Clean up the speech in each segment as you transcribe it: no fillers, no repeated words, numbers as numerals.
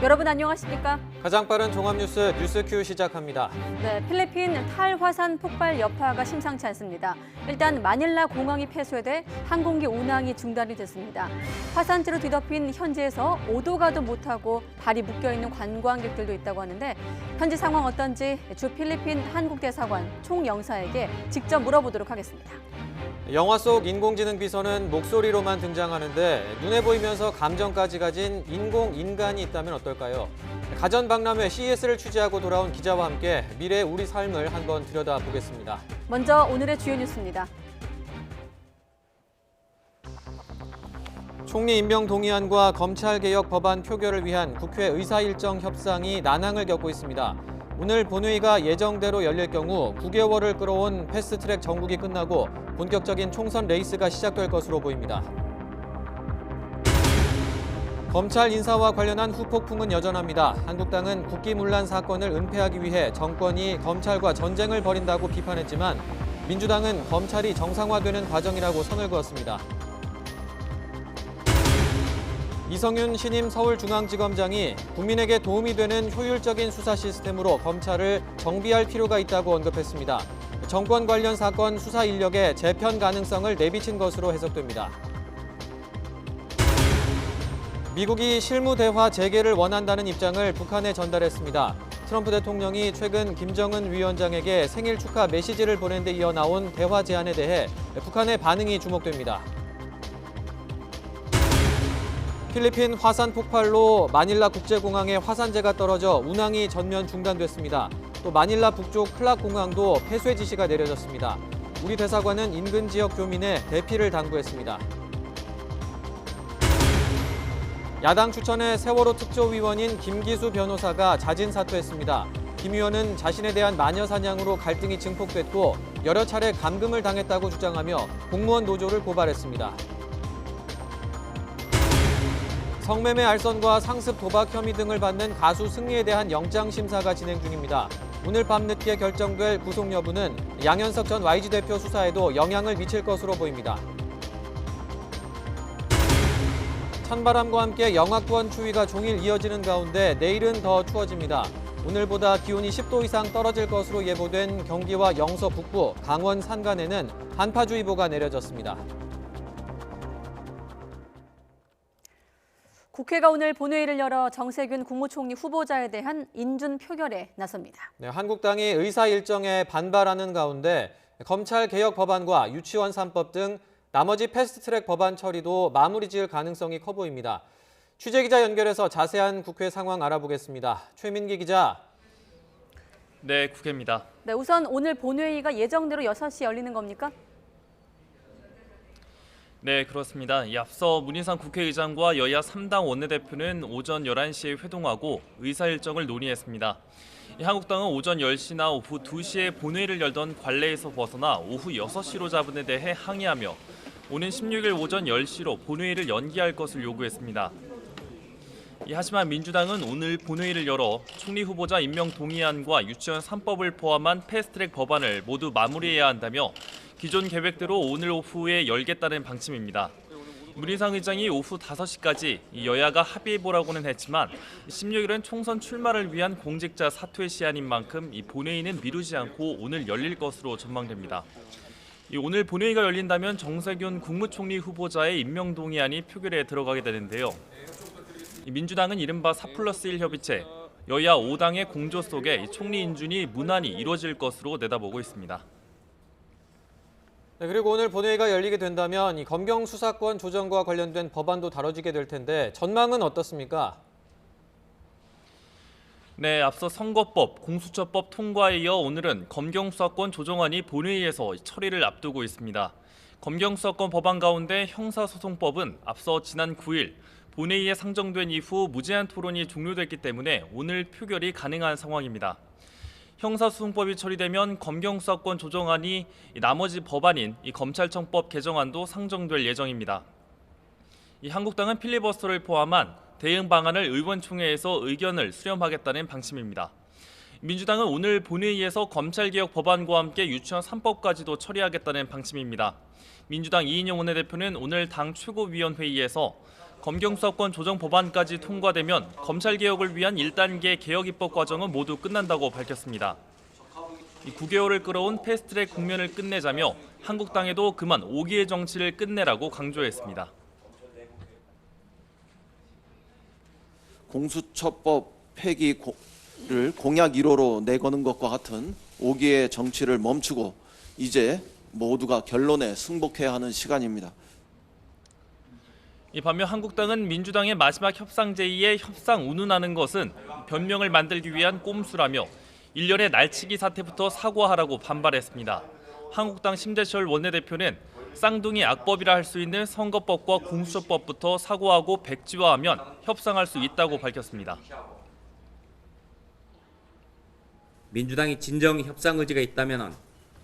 여러분 안녕하십니까? 가장 빠른 종합뉴스 뉴스큐 시작합니다. 네, 필리핀 탈화산 폭발 여파가 심상치 않습니다. 일단 마닐라 공항이 폐쇄돼 항공기 운항이 중단이 됐습니다. 화산재로 뒤덮인 현지에서 오도 가도 못하고 발이 묶여있는 관광객들도 있다고 하는데 현지 상황 어떤지 주 필리핀 한국대사관 총영사에게 직접 물어보도록 하겠습니다. 영화 속 인공지능 비서는 목소리로만 등장하는데 눈에 보이면서 감정까지 가진 인공인간이 있다면 어떨까요? 가전박람회 CES를 취재하고 돌아온 기자와 함께 미래의 우리 삶을 한번 들여다보겠습니다. 먼저 오늘의 주요 뉴스입니다. 총리 임명 동의안과 검찰개혁 법안 표결을 위한 국회 의사일정 협상이 난항을 겪고 있습니다. 오늘 본회의가 예정대로 열릴 경우 9개월을 끌어온 패스트트랙 정국이 끝나고 본격적인 총선 레이스가 시작될 것으로 보입니다. 검찰 인사와 관련한 후폭풍은 여전합니다. 한국당은 국기문란 사건을 은폐하기 위해 정권이 검찰과 전쟁을 벌인다고 비판했지만 민주당은 검찰이 정상화되는 과정이라고 선을 그었습니다. 이성윤 신임 서울중앙지검장이 국민에게 도움이 되는 효율적인 수사 시스템으로 검찰을 정비할 필요가 있다고 언급했습니다. 정권 관련 사건 수사 인력의 재편 가능성을 내비친 것으로 해석됩니다. 미국이 실무 대화 재개를 원한다는 입장을 북한에 전달했습니다. 트럼프 대통령이 최근 김정은 위원장에게 생일 축하 메시지를 보낸 데 이어 나온 대화 제안에 대해 북한의 반응이 주목됩니다. 필리핀 화산 폭발로 마닐라 국제공항에 화산재가 떨어져 운항이 전면 중단됐습니다. 또 마닐라 북쪽 클락 공항도 폐쇄 지시가 내려졌습니다. 우리 대사관은 인근 지역 교민의 대피를 당부했습니다. 야당 추천의 세월호 특조위원인 김기수 변호사가 자진 사퇴했습니다. 김 의원은 자신에 대한 마녀 사냥으로 갈등이 증폭됐고 여러 차례 감금을 당했다고 주장하며 공무원 노조를 고발했습니다. 성매매 알선과 상습 도박 혐의 등을 받는 가수 승리에 대한 영장 심사가 진행 중입니다. 오늘 밤늦게 결정될 구속 여부는 양현석 전 YG 대표 수사에도 영향을 미칠 것으로 보입니다. 찬바람과 함께 영하권 추위가 종일 이어지는 가운데 내일은 더 추워집니다. 오늘보다 기온이 10도 이상 떨어질 것으로 예보된 경기와 영서 북부, 강원 산간에는 한파주의보가 내려졌습니다. 국회가 오늘 본회의를 열어 정세균 국무총리 후보자에 대한 인준 표결에 나섭니다. 네, 한국당이 의사 일정에 반발하는 가운데 검찰개혁 법안과 유치원 3법 등 나머지 패스트트랙 법안 처리도 마무리 지을 가능성이 커 보입니다. 취재기자 연결해서 자세한 국회 상황 알아보겠습니다. 최민기 기자. 네, 국회입니다. 네, 우선 오늘 본회의가 예정대로 6시 열리는 겁니까? 네, 그렇습니다. 앞서 문희상 국회의장과 여야 3당 원내대표는 오전 11시에 회동하고 의사일정을 논의했습니다. 한국당은 오전 10시나 오후 2시에 본회의를 열던 관례에서 벗어나 오후 6시로 잡은 데 대해 항의하며 오는 16일 오전 10시로 본회의를 연기할 것을 요구했습니다. 하지만 민주당은 오늘 본회의를 열어 총리 후보자 임명 동의안과 유치원 3법을 포함한 패스트트랙 법안을 모두 마무리해야 한다며 기존 계획대로 오늘 오후에 열겠다는 방침입니다. 문희상 의장이 오후 5시까지 여야가 합의해보라고는 했지만 16일은 총선 출마를 위한 공직자 사퇴 시한인 만큼 이 본회의는 미루지 않고 오늘 열릴 것으로 전망됩니다. 오늘 본회의가 열린다면 정세균 국무총리 후보자의 임명 동의안이 표결에 들어가게 되는데요. 민주당은 이른바 4+1 협의체, 여야 5당의 공조 속에 총리 인준이 무난히 이루어질 것으로 내다보고 있습니다. 네, 그리고 오늘 본회의가 열리게 된다면 이 검경 수사권 조정과 관련된 법안도 다뤄지게 될 텐데 전망은 어떻습니까? 네, 앞서 선거법, 공수처법 통과에 이어 오늘은 검경 수사권 조정안이 본회의에서 처리를 앞두고 있습니다. 검경 수사권 법안 가운데 형사소송법은 앞서 지난 9일 본회의에 상정된 이후 무제한 토론이 종료됐기 때문에 오늘 표결이 가능한 상황입니다. 형사소송법이 처리되면 검경수사권 조정안이 나머지 법안인 검찰청법 개정안도 상정될 예정입니다. 한국당은 필리버스터를 포함한 대응 방안을 의원총회에서 의견을 수렴하겠다는 방침입니다. 민주당은 오늘 본회의에서 검찰개혁 법안과 함께 유치원 3법까지도 처리하겠다는 방침입니다. 민주당 이인영 원내대표는 오늘 당 최고위원회의에서 검경수사권 조정 법안까지 통과되면 검찰개혁을 위한 1단계 개혁 입법 과정은 모두 끝난다고 밝혔습니다. 9개월을 끌어온 패스트트랙 국면을 끝내자며 한국당에도 그만 5기의 정치를 끝내라고 강조했습니다. 공수처법 폐기를 공약 1호로 내거는 것과 같은 5기의 정치를 멈추고 이제 모두가 결론에 승복해야 하는 시간입니다. 반면 한국당은 민주당의 마지막 협상 제의에 협상 운운하는 것은 변명을 만들기 위한 꼼수라며 일련의 날치기 사태부터 사과하라고 반발했습니다. 한국당 심재철 원내대표는 쌍둥이 악법이라 할 수 있는 선거법과 공수처법부터 사과하고 백지화하면 협상할 수 있다고 밝혔습니다. 민주당이 진정 협상 의지가 있다면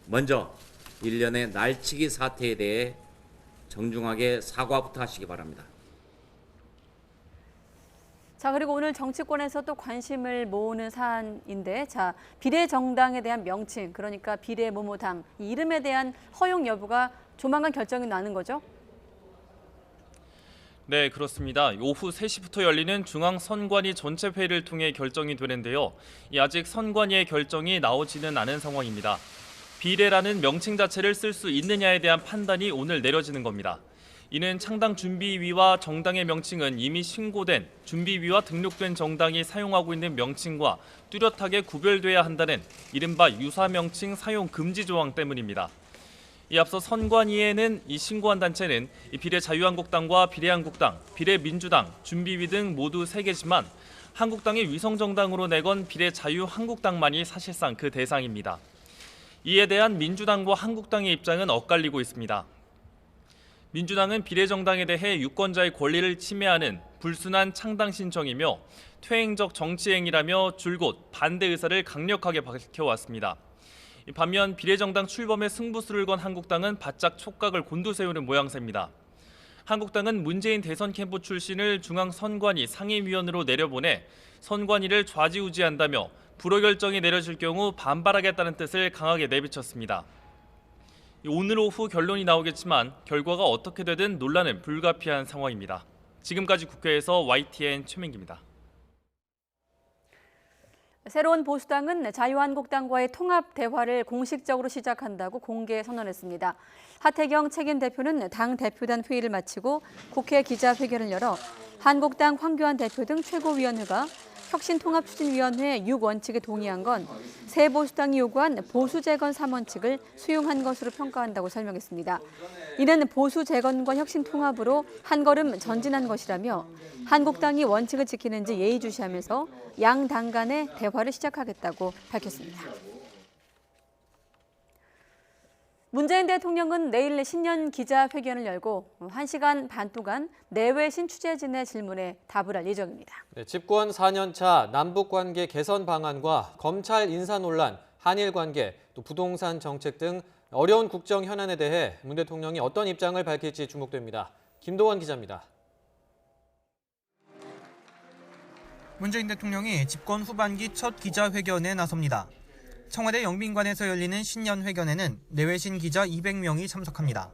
먼저 일련의 날치기 사태에 대해 정중하게 사과부터 하시기 바랍니다. 자, 그리고 오늘 정치권에서 또 관심을 모으는 사안인데, 자, 비례정당에 대한 명칭, 그러니까 비례모모당, 이 이름에 대한 허용 여부가 조만간 결정이 나는 거죠? 네, 그렇습니다. 오후 3시부터 열리는 중앙선관위 전체 회의를 통해 결정이 되는데요. 아직 선관위의 결정이 나오지는 않은 상황입니다. 비례라는 명칭 자체를 쓸 수 있느냐에 대한 판단이 오늘 내려지는 겁니다. 이는 창당 준비위와 정당의 명칭은 이미 신고된 준비위와 등록된 정당이 사용하고 있는 명칭과 뚜렷하게 구별돼야 한다는 이른바 유사 명칭 사용 금지 조항 때문입니다. 앞서 선관위에는 이 신고한 단체는 비례자유한국당과 비례한국당, 비례민주당, 준비위 등 모두 3개지만 한국당이 위성정당으로 내건 비례자유한국당만이 사실상 그 대상입니다. 이에 대한 민주당과 한국당의 입장은 엇갈리고 있습니다. 민주당은 비례정당에 대해 유권자의 권리를 침해하는 불순한 창당 신청이며 퇴행적 정치행위라며 줄곧 반대 의사를 강력하게 밝혀왔습니다. 반면 비례정당 출범에 승부수를 건 한국당은 바짝 촉각을 곤두세우는 모양새입니다. 한국당은 문재인 대선 캠프 출신을 중앙선관위 상임위원으로 내려보내 선관위를 좌지우지한다며 불허 결정이 내려질 경우 반발하겠다는 뜻을 강하게 내비쳤습니다. 오늘 오후 결론이 나오겠지만 결과가 어떻게 되든 논란은 불가피한 상황입니다. 지금까지 국회에서 YTN 최민기입니다. 새로운 보수당은 자유한국당과의 통합 대화를 공식적으로 시작한다고 공개 선언했습니다. 하태경 책임 대표는 당 대표단 회의를 마치고 국회 기자회견을 열어 한국당 황교안 대표 등 최고위원회가 혁신통합추진위원회 6원칙에 동의한 건 새 보수당이 요구한 보수재건 3원칙을 수용한 것으로 평가한다고 설명했습니다. 이는 보수재건과 혁신통합으로 한 걸음 전진한 것이라며 한국당이 원칙을 지키는지 예의주시하면서 양 당 간의 대화를 시작하겠다고 밝혔습니다. 문재인 대통령은 내일 신년 기자회견을 열고 1시간 반 동안 내외신 취재진의 질문에 답을 할 예정입니다. 네, 집권 4년차 남북관계 개선 방안과 검찰 인사 논란, 한일 관계, 또 부동산 정책 등 어려운 국정 현안에 대해 문 대통령이 어떤 입장을 밝힐지 주목됩니다. 김도원 기자입니다. 문재인 대통령이 집권 후반기 첫 기자회견에 나섭니다. 청와대 영빈관에서 열리는 신년회견에는 내외신 기자 200명이 참석합니다.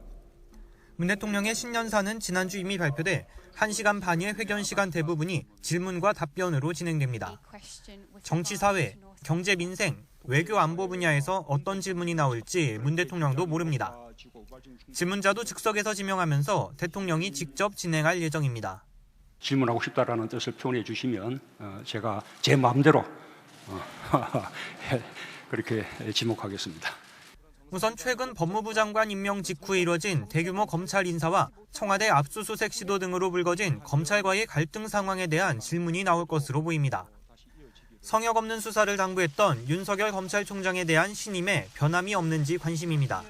문 대통령의 신년사는 지난주 이미 발표돼 1시간 반의 회견 시간 대부분이 질문과 답변으로 진행됩니다. 정치, 사회, 경제, 민생, 외교, 안보 분야에서 어떤 질문이 나올지 문 대통령도 모릅니다. 질문자도 즉석에서 지명하면서 대통령이 직접 진행할 예정입니다. 질문하고 싶다라는 뜻을 표현해 주시면 제가 제 마음대로 그렇게 지목하겠습니다. 우선 최근 법무부 장관 임명 직후에 이뤄진 대규모 검찰 인사와 청와대 압수수색 시도 등으로 불거진 검찰과의 갈등 상황에 대한 질문이 나올 것으로 보입니다. 성역 없는 수사를 당부했던 윤석열 검찰총장에 대한 신임에 변함이 없는지 관심입니다.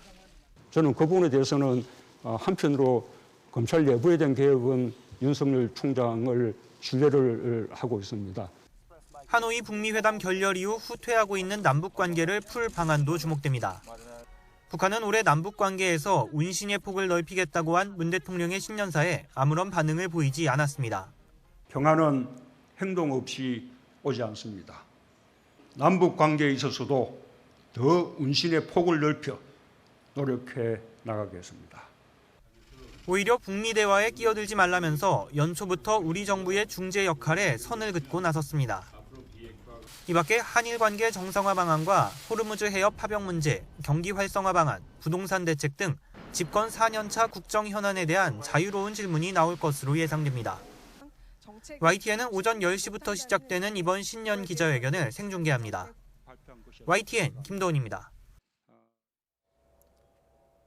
저는 그 부분에 대해서는 한편으로 검찰 내부에 대한 개혁은 윤석열 총장을 신뢰를 하고 있습니다. 하노이 북미 회담 결렬 이후 후퇴하고 있는 남북 관계를 풀 방안도 주목됩니다. 북한은 올해 남북 관계에서 운신의 폭을 넓히겠다고 한 문 대통령의 신년사에 아무런 반응을 보이지 않았습니다. 평화는 행동 없이 오지 않습니다. 남북 관계에 있어서도 더 운신의 폭을 넓혀 노력해 나가겠습니다. 오히려 북미 대화에 끼어들지 말라면서 연초부터 우리 정부의 중재 역할에 선을 긋고 나섰습니다. 이 밖에 한일 관계 정상화 방안과 호르무즈 해협 파병 문제, 경기 활성화 방안, 부동산 대책 등 집권 4년차 국정 현안에 대한 자유로운 질문이 나올 것으로 예상됩니다. YTN은 오전 10시부터 시작되는 이번 신년 기자회견을 생중계합니다. YTN 김도훈입니다.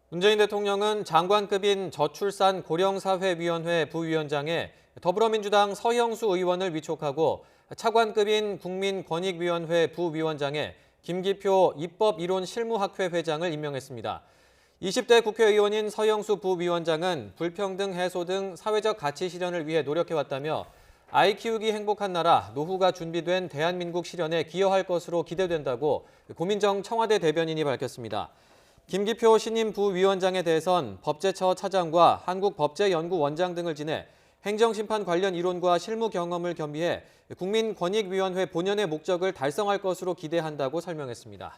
문재인 대통령은 장관급인 저출산 고령사회위원회 부위원장에 더불어민주당 서형수 의원을 위촉하고 차관급인 국민권익위원회 부위원장에 김기표 입법이론실무학회 회장을 임명했습니다. 20대 국회의원인 서형수 부위원장은 불평등 해소 등 사회적 가치 실현을 위해 노력해왔다며 아이 키우기 행복한 나라, 노후가 준비된 대한민국 실현에 기여할 것으로 기대된다고 고민정 청와대 대변인이 밝혔습니다. 김기표 신임 부위원장에 대해선 법제처 차장과 한국법제연구원장 등을 지내 행정심판 관련 이론과 실무 경험을 겸비해 국민권익위원회 본연의 목적을 달성할 것으로 기대한다고 설명했습니다.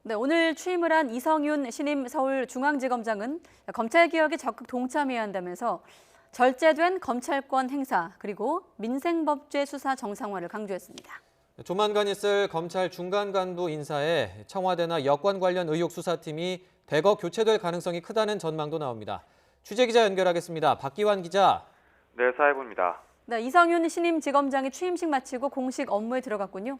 네, 오늘 취임을 한 이성윤 신임 서울중앙지검장은 검찰개혁에 적극 동참해야 한다면서 절제된 검찰권 행사 그리고 민생법죄 수사 정상화를 강조했습니다. 조만간 있을 검찰 중간 간부 인사에 청와대나 여권 관련 의혹 수사팀이 대거 교체될 가능성이 크다는 전망도 나옵니다. 취재기자 연결하겠습니다. 박기환 기자. 네, 사회부입니다. 네, 이성윤 신임 지검장이 취임식 마치고 공식 업무에 들어갔군요.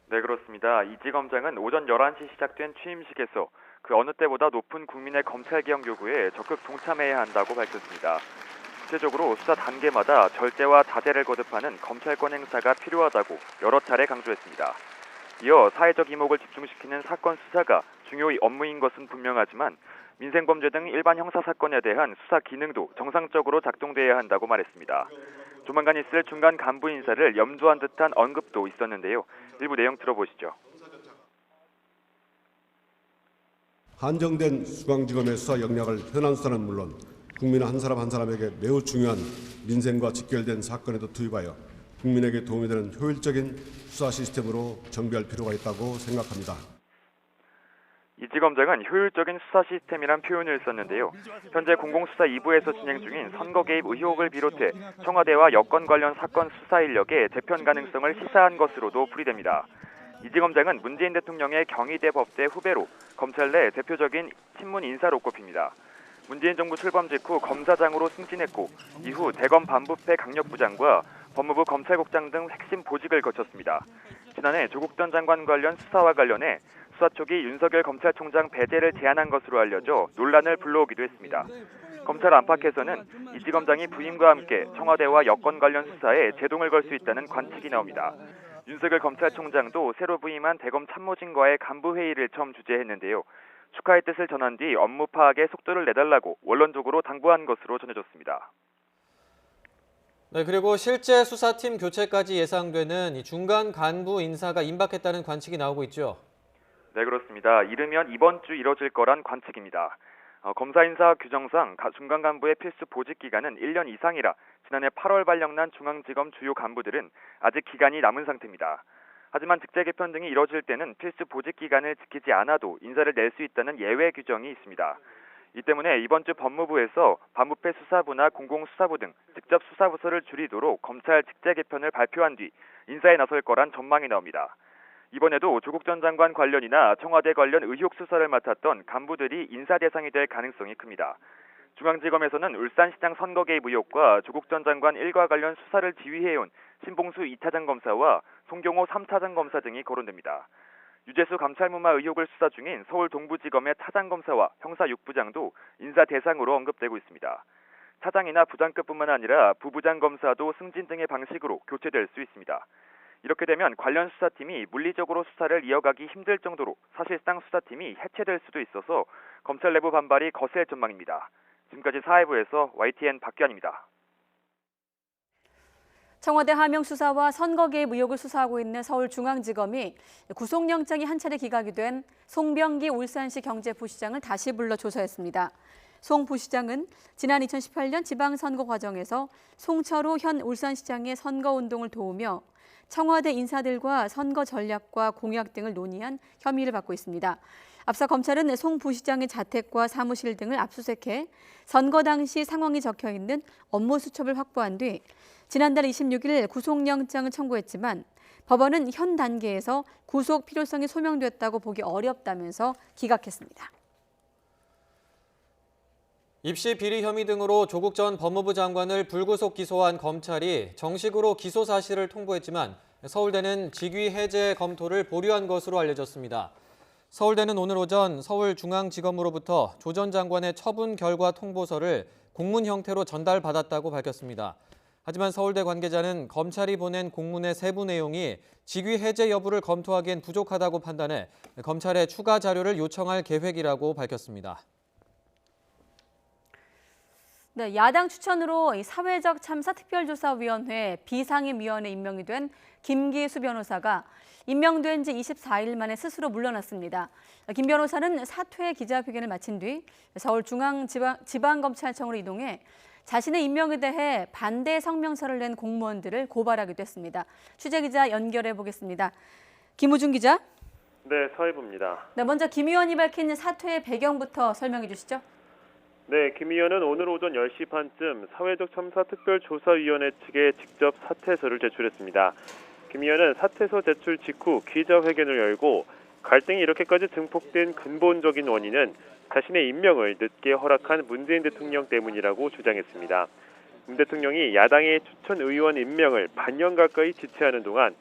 네, 그렇습니다. 이 지검장은 오전 11시 시작된 취임식에서 그 어느 때보다 높은 국민의 검찰개혁 요구에 적극 동참해야 한다고 밝혔습니다. 구체적으로 수사 단계마다 절제와 자제를 거듭하는 검찰권 행사가 필요하다고 여러 차례 강조했습니다. 이어 사회적 이목을 집중시키는 사건 수사가 중요한 업무인 것은 분명하지만 민생범죄 등 일반 형사사건에 대한 수사 기능도 정상적으로 작동돼야 한다고 말했습니다. 조만간 있을 중간 간부 인사를 염두한 듯한 언급도 있었는데요. 일부 내용 들어보시죠. 한정된 수강지검의 수사 역량을 현안 수사는 물론 국민 한 사람 한 사람에게 매우 중요한 민생과 직결된 사건에도 투입하여 국민에게 도움이 되는 효율적인 수사 시스템으로 정비할 필요가 있다고 생각합니다. 이 지검장은 효율적인 수사 시스템이란 표현을 썼는데요. 현재 공공수사 2부에서 진행 중인 선거 개입 의혹을 비롯해 청와대와 여권 관련 사건 수사 인력의 재편 가능성을 시사한 것으로도 풀이됩니다. 이 지검장은 문재인 대통령의 경희대 법대 후배로 검찰 내 대표적인 친문 인사로 꼽힙니다. 문재인 정부 출범 직후 검사장으로 승진했고 이후 대검 반부패 강력부장과 법무부 검찰국장 등 핵심 보직을 거쳤습니다. 지난해 조국 전 장관 관련 수사와 관련해 수사 초기 윤석열 검찰총장 배제를 제안한 것으로 알려져 논란을 불러오기도 했습니다. 검찰 안팎에서는 이 지검장이 부임과 함께 청와대와 여권 관련 수사에 제동을 걸 수 있다는 관측이 나옵니다. 윤석열 검찰총장도 새로 부임한 대검 참모진과의 간부회의를 처음 주재했는데요. 축하의 뜻을 전한 뒤 업무 파악에 속도를 내달라고 원론적으로 당부한 것으로 전해졌습니다. 네, 그리고 실제 수사팀 교체까지 예상되는 이 중간 간부 인사가 임박했다는 관측이 나오고 있죠. 네, 그렇습니다. 이르면 이번 주 이뤄질 거란 관측입니다. 검사 인사 규정상 중간 간부의 필수 보직 기간은 1년 이상이라 지난해 8월 발령난 중앙지검 주요 간부들은 아직 기간이 남은 상태입니다. 하지만 직제 개편 등이 이뤄질 때는 필수 보직 기간을 지키지 않아도 인사를 낼 수 있다는 예외 규정이 있습니다. 이 때문에 이번 주 법무부에서 반부패 수사부나 공공수사부 등 직접 수사부서를 줄이도록 검찰 직제 개편을 발표한 뒤 인사에 나설 거란 전망이 나옵니다. 이번에도 조국 전 장관 관련이나 청와대 관련 의혹 수사를 맡았던 간부들이 인사 대상이 될 가능성이 큽니다. 중앙지검에서는 울산시장 선거 개입 의혹과 조국 전 장관 일과 관련 수사를 지휘해온 신봉수 2차장 검사와 송경호 3차장 검사 등이 거론됩니다. 유재수 감찰무마 의혹을 수사 중인 서울 동부지검의 차장 검사와 형사 6부장도 인사 대상으로 언급되고 있습니다. 차장이나 부장급뿐만 아니라 부부장 검사도 승진 등의 방식으로 교체될 수 있습니다. 이렇게 되면 관련 수사팀이 물리적으로 수사를 이어가기 힘들 정도로 사실상 수사팀이 해체될 수도 있어서 검찰 내부 반발이 거셀 전망입니다. 지금까지 사회부에서 YTN 박기환입니다. 청와대 하명 수사와 선거 개입 의혹을 수사하고 있는 서울중앙지검이 구속영장이 한 차례 기각이 된 송병기 울산시 경제부시장을 다시 불러 조사했습니다. 송 부시장은 지난 2018년 지방선거 과정에서 송철호 현 울산시장의 선거운동을 도우며 청와대 인사들과 선거 전략과 공약 등을 논의한 혐의를 받고 있습니다. 앞서 검찰은 송 부시장의 자택과 사무실 등을 압수수색해 선거 당시 상황이 적혀 있는 업무 수첩을 확보한 뒤 지난달 26일 구속영장을 청구했지만 법원은 현 단계에서 구속 필요성이 소명됐다고 보기 어렵다면서 기각했습니다. 입시 비리 혐의 등으로 조국 전 법무부 장관을 불구속 기소한 검찰이 정식으로 기소 사실을 통보했지만 서울대는 직위 해제 검토를 보류한 것으로 알려졌습니다. 서울대는 오늘 오전 서울중앙지검으로부터 조 전 장관의 처분 결과 통보서를 공문 형태로 전달받았다고 밝혔습니다. 하지만 서울대 관계자는 검찰이 보낸 공문의 세부 내용이 직위 해제 여부를 검토하기엔 부족하다고 판단해 검찰에 추가 자료를 요청할 계획이라고 밝혔습니다. 네, 야당 추천으로 사회적 참사 특별조사위원회 비상임위원회 임명이 된 김기수 변호사가 임명된 지 24일 만에 스스로 물러났습니다. 김 변호사는 사퇴 기자회견을 마친 뒤 서울중앙지방검찰청으로 이동해 자신의 임명에 대해 반대 성명서를 낸 공무원들을 고발하기도 했습니다. 취재기자 연결해 보겠습니다. 김우중 기자. 네, 서해부입니다. 네, 먼저 김 의원이 밝힌 사퇴의 배경부터 설명해 주시죠. 네, 김 의원은 오늘 오전 10시 반쯤 사회적 참사 특별조사위원회 측에 직접 사퇴서를 제출했습니다. 김 의원은 사퇴서 제출 직후 기자회견을 열고 갈등이 이렇게까지 증폭된 근본적인 원인은 자신의 임명을 늦게 허락한 문재인 대통령 때문이라고 주장했습니다. 문 대통령이 야당의 추천 의원 임명을 반년 가까이 지체하는 동안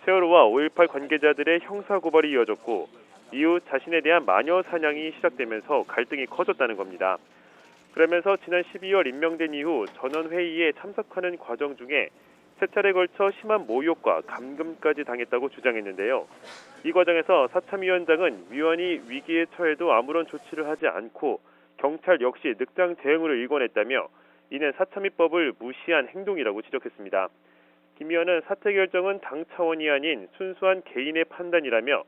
세월호와 5.18 관계자들의 형사고발이 이어졌고 이후 자신에 대한 마녀 사냥이 시작되면서 갈등이 커졌다는 겁니다. 그러면서 지난 12월 임명된 이후 전원회의에 참석하는 과정 중에 세 차례 걸쳐 심한 모욕과 감금까지 당했다고 주장했는데요. 이 과정에서 사참위원장은 위원이 위기에 처해도 아무런 조치를 하지 않고 경찰 역시 늑장 대응으로 일관했다며 이는 사참위법을 무시한 행동이라고 지적했습니다. 김 의원은 사퇴 결정은 당 차원이 아닌 순수한 개인의 판단이라며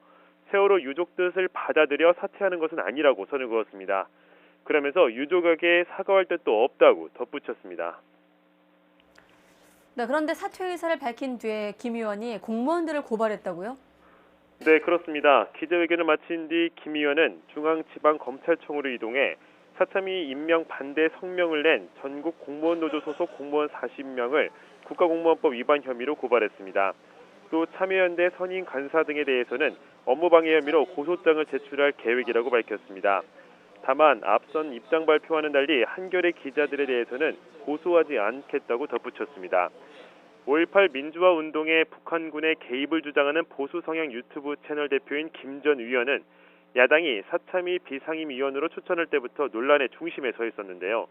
세월호 유족 뜻을 받아들여 사퇴하는 것은 아니라고 선을 그었습니다. 그러면서 유족에게 사과할 뜻도 없다고 덧붙였습니다. 네, 그런데 사퇴 의사를 밝힌 뒤에 김 의원이 공무원들을 고발했다고요? 네, 그렇습니다. 기자회견을 마친 뒤 김 의원은 중앙지방검찰청으로 이동해 사참위 임명 반대 성명을 낸 전국 공무원노조 소속 공무원 40명을 국가공무원법 위반 혐의로 고발했습니다. 또 참여연대 선임 간사 등에 대해서는 업무방해 혐의로 고소장을 제출할 계획이라고 밝혔습니다. 다만 앞선 입장 발표와는 달리 한겨레 기자들에 대해서는 고소하지 않겠다고 덧붙였습니다. 5.18 민주화 운동에 북한군의 개입을 주장하는 보수 성향 유튜브 채널 대표인 김 전 의원은 야당이 사참위 비상임위원으로 추천할 때부터 논란의 중심에 서 있었는데요.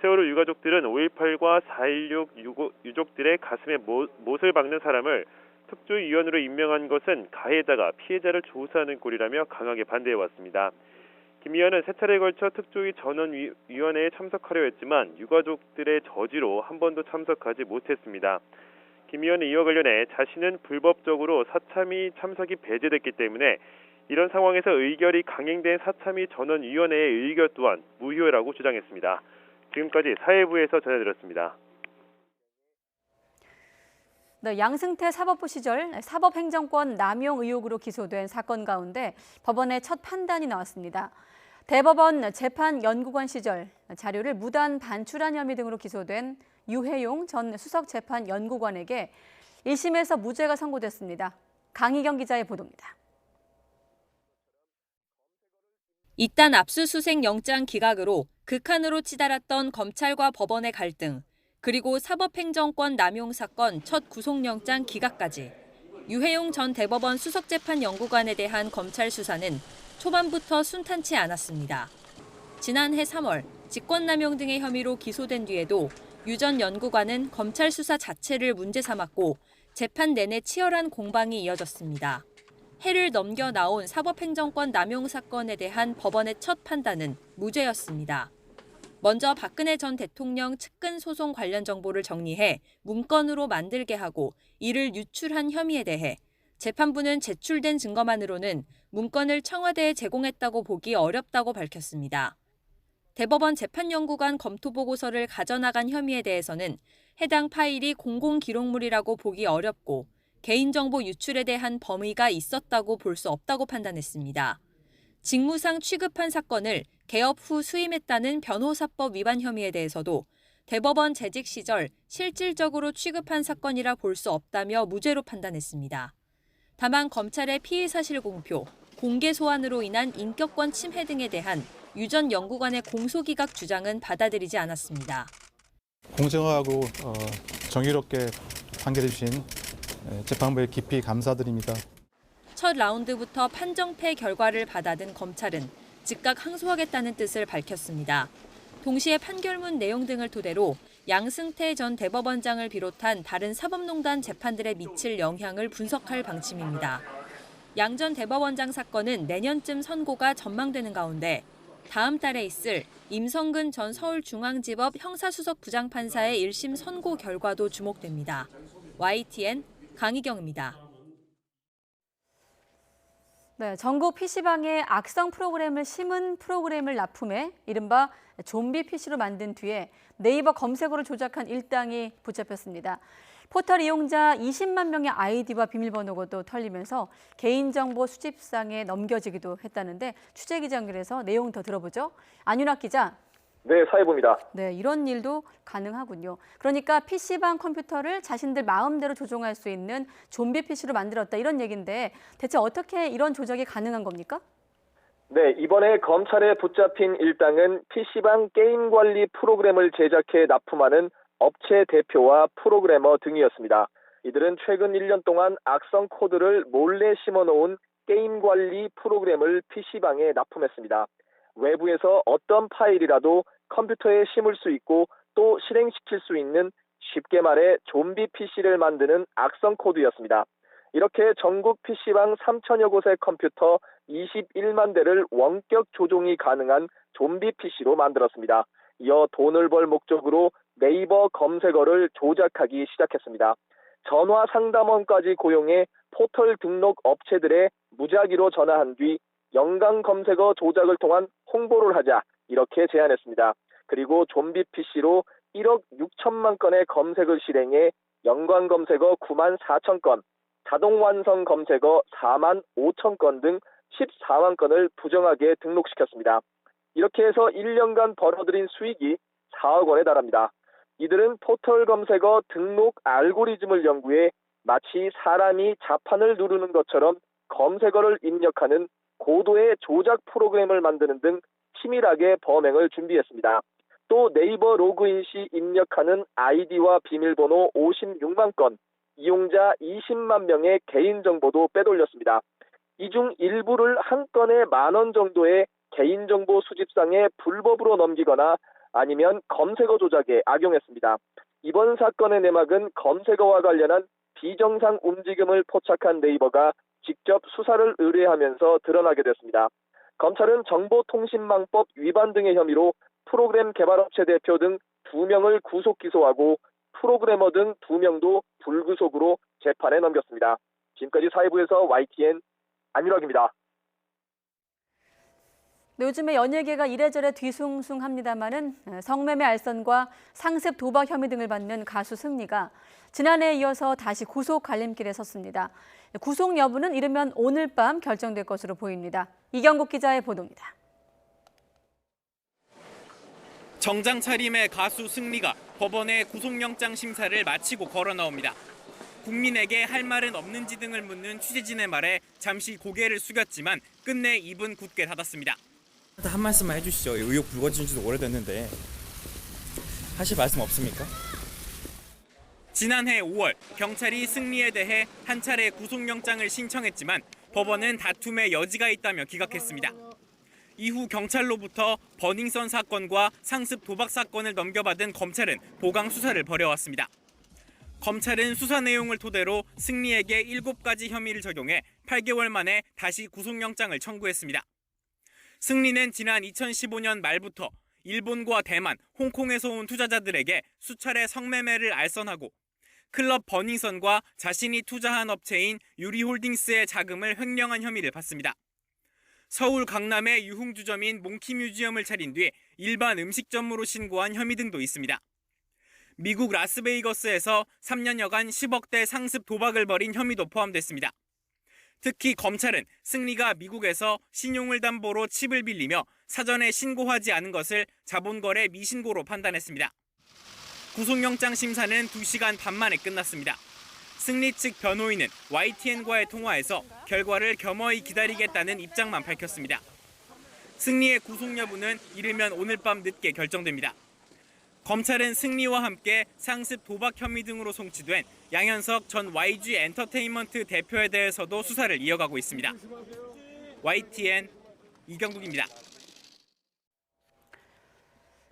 세월호 유가족들은 5.18과 4.16 유족들의 가슴에 못을 박는 사람을 특조위원으로 임명한 것은 가해자가 피해자를 조사하는 꼴이라며 강하게 반대해왔습니다. 김 의원은 세 차례에 걸쳐 특조위 전원위원회에 참석하려 했지만 유가족들의 저지로 한 번도 참석하지 못했습니다. 김 의원은 이와 관련해 자신은 불법적으로 사참위 참석이 배제됐기 때문에 이런 상황에서 의결이 강행된 사참위 전원위원회의 의결 또한 무효라고 주장했습니다. 지금까지 사회부에서 전해드렸습니다. 네, 양승태 사법부 시절 사법행정권 남용 의혹으로 기소된 사건 가운데 법원의 첫 판단이 나왔습니다. 대법원 재판연구관 시절 자료를 무단 반출한 혐의 등으로 기소된 유해용 전 수석재판연구관에게 1심에서 무죄가 선고됐습니다. 강희경 기자의 보도입니다. 이딴 압수수색 영장 기각으로 극한으로 치달았던 검찰과 법원의 갈등, 그리고 사법행정권 남용 사건 첫 구속영장 기각까지 유해용 전 대법원 수석재판연구관에 대한 검찰 수사는 초반부터 순탄치 않았습니다. 지난해 3월 직권남용 등의 혐의로 기소된 뒤에도 유 전 연구관은 검찰 수사 자체를 문제 삼았고 재판 내내 치열한 공방이 이어졌습니다. 해를 넘겨 나온 사법행정권 남용 사건에 대한 법원의 첫 판단은 무죄였습니다. 먼저 박근혜 전 대통령 측근 소송 관련 정보를 정리해 문건으로 만들게 하고 이를 유출한 혐의에 대해 재판부는 제출된 증거만으로는 문건을 청와대에 제공했다고 보기 어렵다고 밝혔습니다. 대법원 재판연구관 검토보고서를 가져나간 혐의에 대해서는 해당 파일이 공공기록물이라고 보기 어렵고 개인정보 유출에 대한 범위가 있었다고 볼 수 없다고 판단했습니다. 직무상 취급한 사건을 개업 후 수임했다는 변호사법 위반 혐의에 대해서도 대법원 재직 시절 실질적으로 취급한 사건이라 볼 수 없다며 무죄로 판단했습니다. 다만 검찰의 피의 사실 공표, 공개 소환으로 인한 인격권 침해 등에 대한 유 전 연구관의 공소기각 주장은 받아들이지 않았습니다. 공정하고 정의롭게 판결해 주신 재판부에 깊이 감사드립니다. 첫 라운드부터 판정패 결과를 받아든 검찰은 즉각 항소하겠다는 뜻을 밝혔습니다. 동시에 판결문 내용 등을 토대로 양승태 전 대법원장을 비롯한 다른 사법농단 재판들에 미칠 영향을 분석할 방침입니다. 양 전 대법원장 사건은 내년쯤 선고가 전망되는 가운데 다음 달에 있을 임성근 전 서울중앙지법 형사수석 부장판사의 1심 선고 결과도 주목됩니다. YTN 강희경입니다. 네, 전국 PC방에 악성 프로그램을 심은 프로그램을 납품해 이른바 좀비 PC로 만든 뒤에 네이버 검색어를 조작한 일당이 붙잡혔습니다. 포털 이용자 20만 명의 아이디와 비밀번호도 털리면서 개인정보 수집상에 넘겨지기도 했다는데 취재기자 연결해서 내용 더 들어보죠. 안윤학 기자. 네, 사회부입니다. 네, 이런 일도 가능하군요. 그러니까 PC방 컴퓨터를 자신들 마음대로 조종할 수 있는 좀비 PC로 만들었다 이런 얘기인데 대체 어떻게 이런 조작이 가능한 겁니까? 네, 이번에 검찰에 붙잡힌 일당은 PC방 게임 관리 프로그램을 제작해 납품하는 업체 대표와 프로그래머 등이었습니다. 이들은 최근 1년 동안 악성 코드를 몰래 심어놓은 게임 관리 프로그램을 PC방에 납품했습니다. 외부에서 어떤 파일이라도 컴퓨터에 심을 수 있고 또 실행시킬 수 있는 쉽게 말해 좀비 PC를 만드는 악성 코드였습니다. 이렇게 전국 PC방 3천여 곳의 컴퓨터 21만 대를 원격 조종이 가능한 좀비 PC로 만들었습니다. 이어 돈을 벌 목적으로 네이버 검색어를 조작하기 시작했습니다. 전화 상담원까지 고용해 포털 등록 업체들의 무작위로 전화한 뒤 연관 검색어 조작을 통한 홍보를 하자 이렇게 제안했습니다. 그리고 좀비 PC로 1억 6천만 건의 검색을 실행해 연관 검색어 9만 4천 건, 자동 완성 검색어 4만 5천 건 등 14만 건을 부정하게 등록시켰습니다. 이렇게 해서 1년간 벌어들인 수익이 4억 원에 달합니다. 이들은 포털 검색어 등록 알고리즘을 연구해 마치 사람이 자판을 누르는 것처럼 검색어를 입력하는 고도의 조작 프로그램을 만드는 등 치밀하게 범행을 준비했습니다. 또 네이버 로그인 시 입력하는 아이디와 비밀번호 56만 건, 이용자 20만 명의 개인정보도 빼돌렸습니다. 이 중 일부를 한 건에 10,000원 정도의 개인정보 수집상에 불법으로 넘기거나 아니면 검색어 조작에 악용했습니다. 이번 사건의 내막은 검색어와 관련한 비정상 움직임을 포착한 네이버가 직접 수사를 의뢰하면서 드러나게 됐습니다. 검찰은 정보통신망법 위반 등의 혐의로 프로그램 개발업체 대표 등 2명을 구속 기소하고 프로그래머 등 2명도 불구속으로 재판에 넘겼습니다. 지금까지 사회부에서 YTN 안윤학입니다. 네, 요즘에 연예계가 이래저래 뒤숭숭합니다마는 성매매 알선과 상습 도박 혐의 등을 받는 가수 승리가 지난해에 이어서 다시 구속 갈림길에 섰습니다. 구속 여부는 이르면 오늘 밤 결정될 것으로 보입니다. 이경국 기자의 보도입니다. 정장 차림의 가수 승리가 법원의 구속영장 심사를 마치고 걸어 나옵니다. 국민에게 할 말은 없는지 등을 묻는 취재진의 말에 잠시 고개를 숙였지만 끝내 입은 굳게 닫았습니다. 한 말씀만 해주시죠. 의혹 불거진 지도 오래됐는데 하실 말씀 없습니까? 지난해 5월 경찰이 승리에 대해 한 차례 구속영장을 신청했지만 법원은 다툼의 여지가 있다며 기각했습니다. 이후 경찰로부터 버닝썬 사건과 상습 도박 사건을 넘겨받은 검찰은 보강 수사를 벌여왔습니다. 검찰은 수사 내용을 토대로 승리에게 7가지 혐의를 적용해 8개월 만에 다시 구속영장을 청구했습니다. 승리는 지난 2015년 말부터 일본과 대만, 홍콩에서 온 투자자들에게 수차례 성매매를 알선하고 클럽 버닝썬과 자신이 투자한 업체인 유리홀딩스의 자금을 횡령한 혐의를 받습니다. 서울 강남의 유흥주점인 몽키뮤지엄을 차린 뒤 일반 음식점으로 신고한 혐의 등도 있습니다. 미국 라스베이거스에서 3년여간 10억대 상습 도박을 벌인 혐의도 포함됐습니다. 특히 검찰은 승리가 미국에서 신용을 담보로 칩을 빌리며 사전에 신고하지 않은 것을 자본거래 미신고로 판단했습니다. 구속영장 심사는 2시간 반 만에 끝났습니다. 승리 측 변호인은 YTN과의 통화에서 결과를 겸허히 기다리겠다는 입장만 밝혔습니다. 승리의 구속 여부는 이르면 오늘 밤 늦게 결정됩니다. 검찰은 승리와 함께 상습 도박 혐의 등으로 송치된 양현석 전 YG 엔터테인먼트 대표에 대해서도 수사를 이어가고 있습니다. YTN 이경국입니다.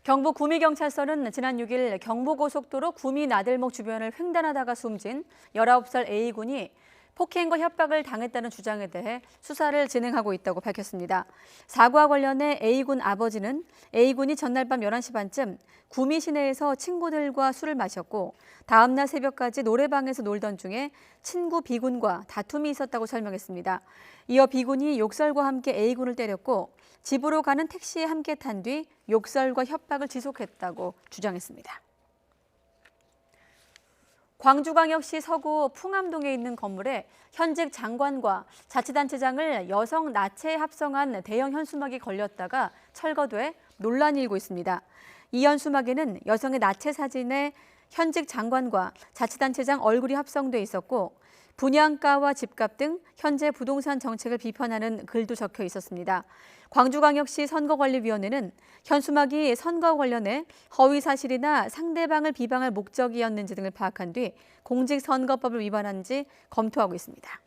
경북 구미경찰서는 지난 6일 경부고속도로 구미 나들목 주변을 횡단하다가 숨진 19살 A군이 폭행과 협박을 당했다는 주장에 대해 수사를 진행하고 있다고 밝혔습니다. 사고와 관련해 A군 아버지는 A군이 전날 밤 11시 반쯤 구미 시내에서 친구들과 술을 마셨고 다음 날 새벽까지 노래방에서 놀던 중에 친구 B군과 다툼이 있었다고 설명했습니다. 이어 B군이 욕설과 함께 A군을 때렸고 집으로 가는 택시에 함께 탄 뒤 욕설과 협박을 지속했다고 주장했습니다. 광주광역시 서구 풍암동에 있는 건물에 현직 장관과 자치단체장을 여성 나체에 합성한 대형 현수막이 걸렸다가 철거돼 논란이 일고 있습니다. 이 현수막에는 여성의 나체 사진에 현직 장관과 자치단체장 얼굴이 합성돼 있었고 분양가와 집값 등 현재 부동산 정책을 비판하는 글도 적혀 있었습니다. 광주광역시 선거관리위원회는 현수막이 선거와 관련해 허위 사실이나 상대방을 비방할 목적이었는지 등을 파악한 뒤 공직선거법을 위반한지 검토하고 있습니다.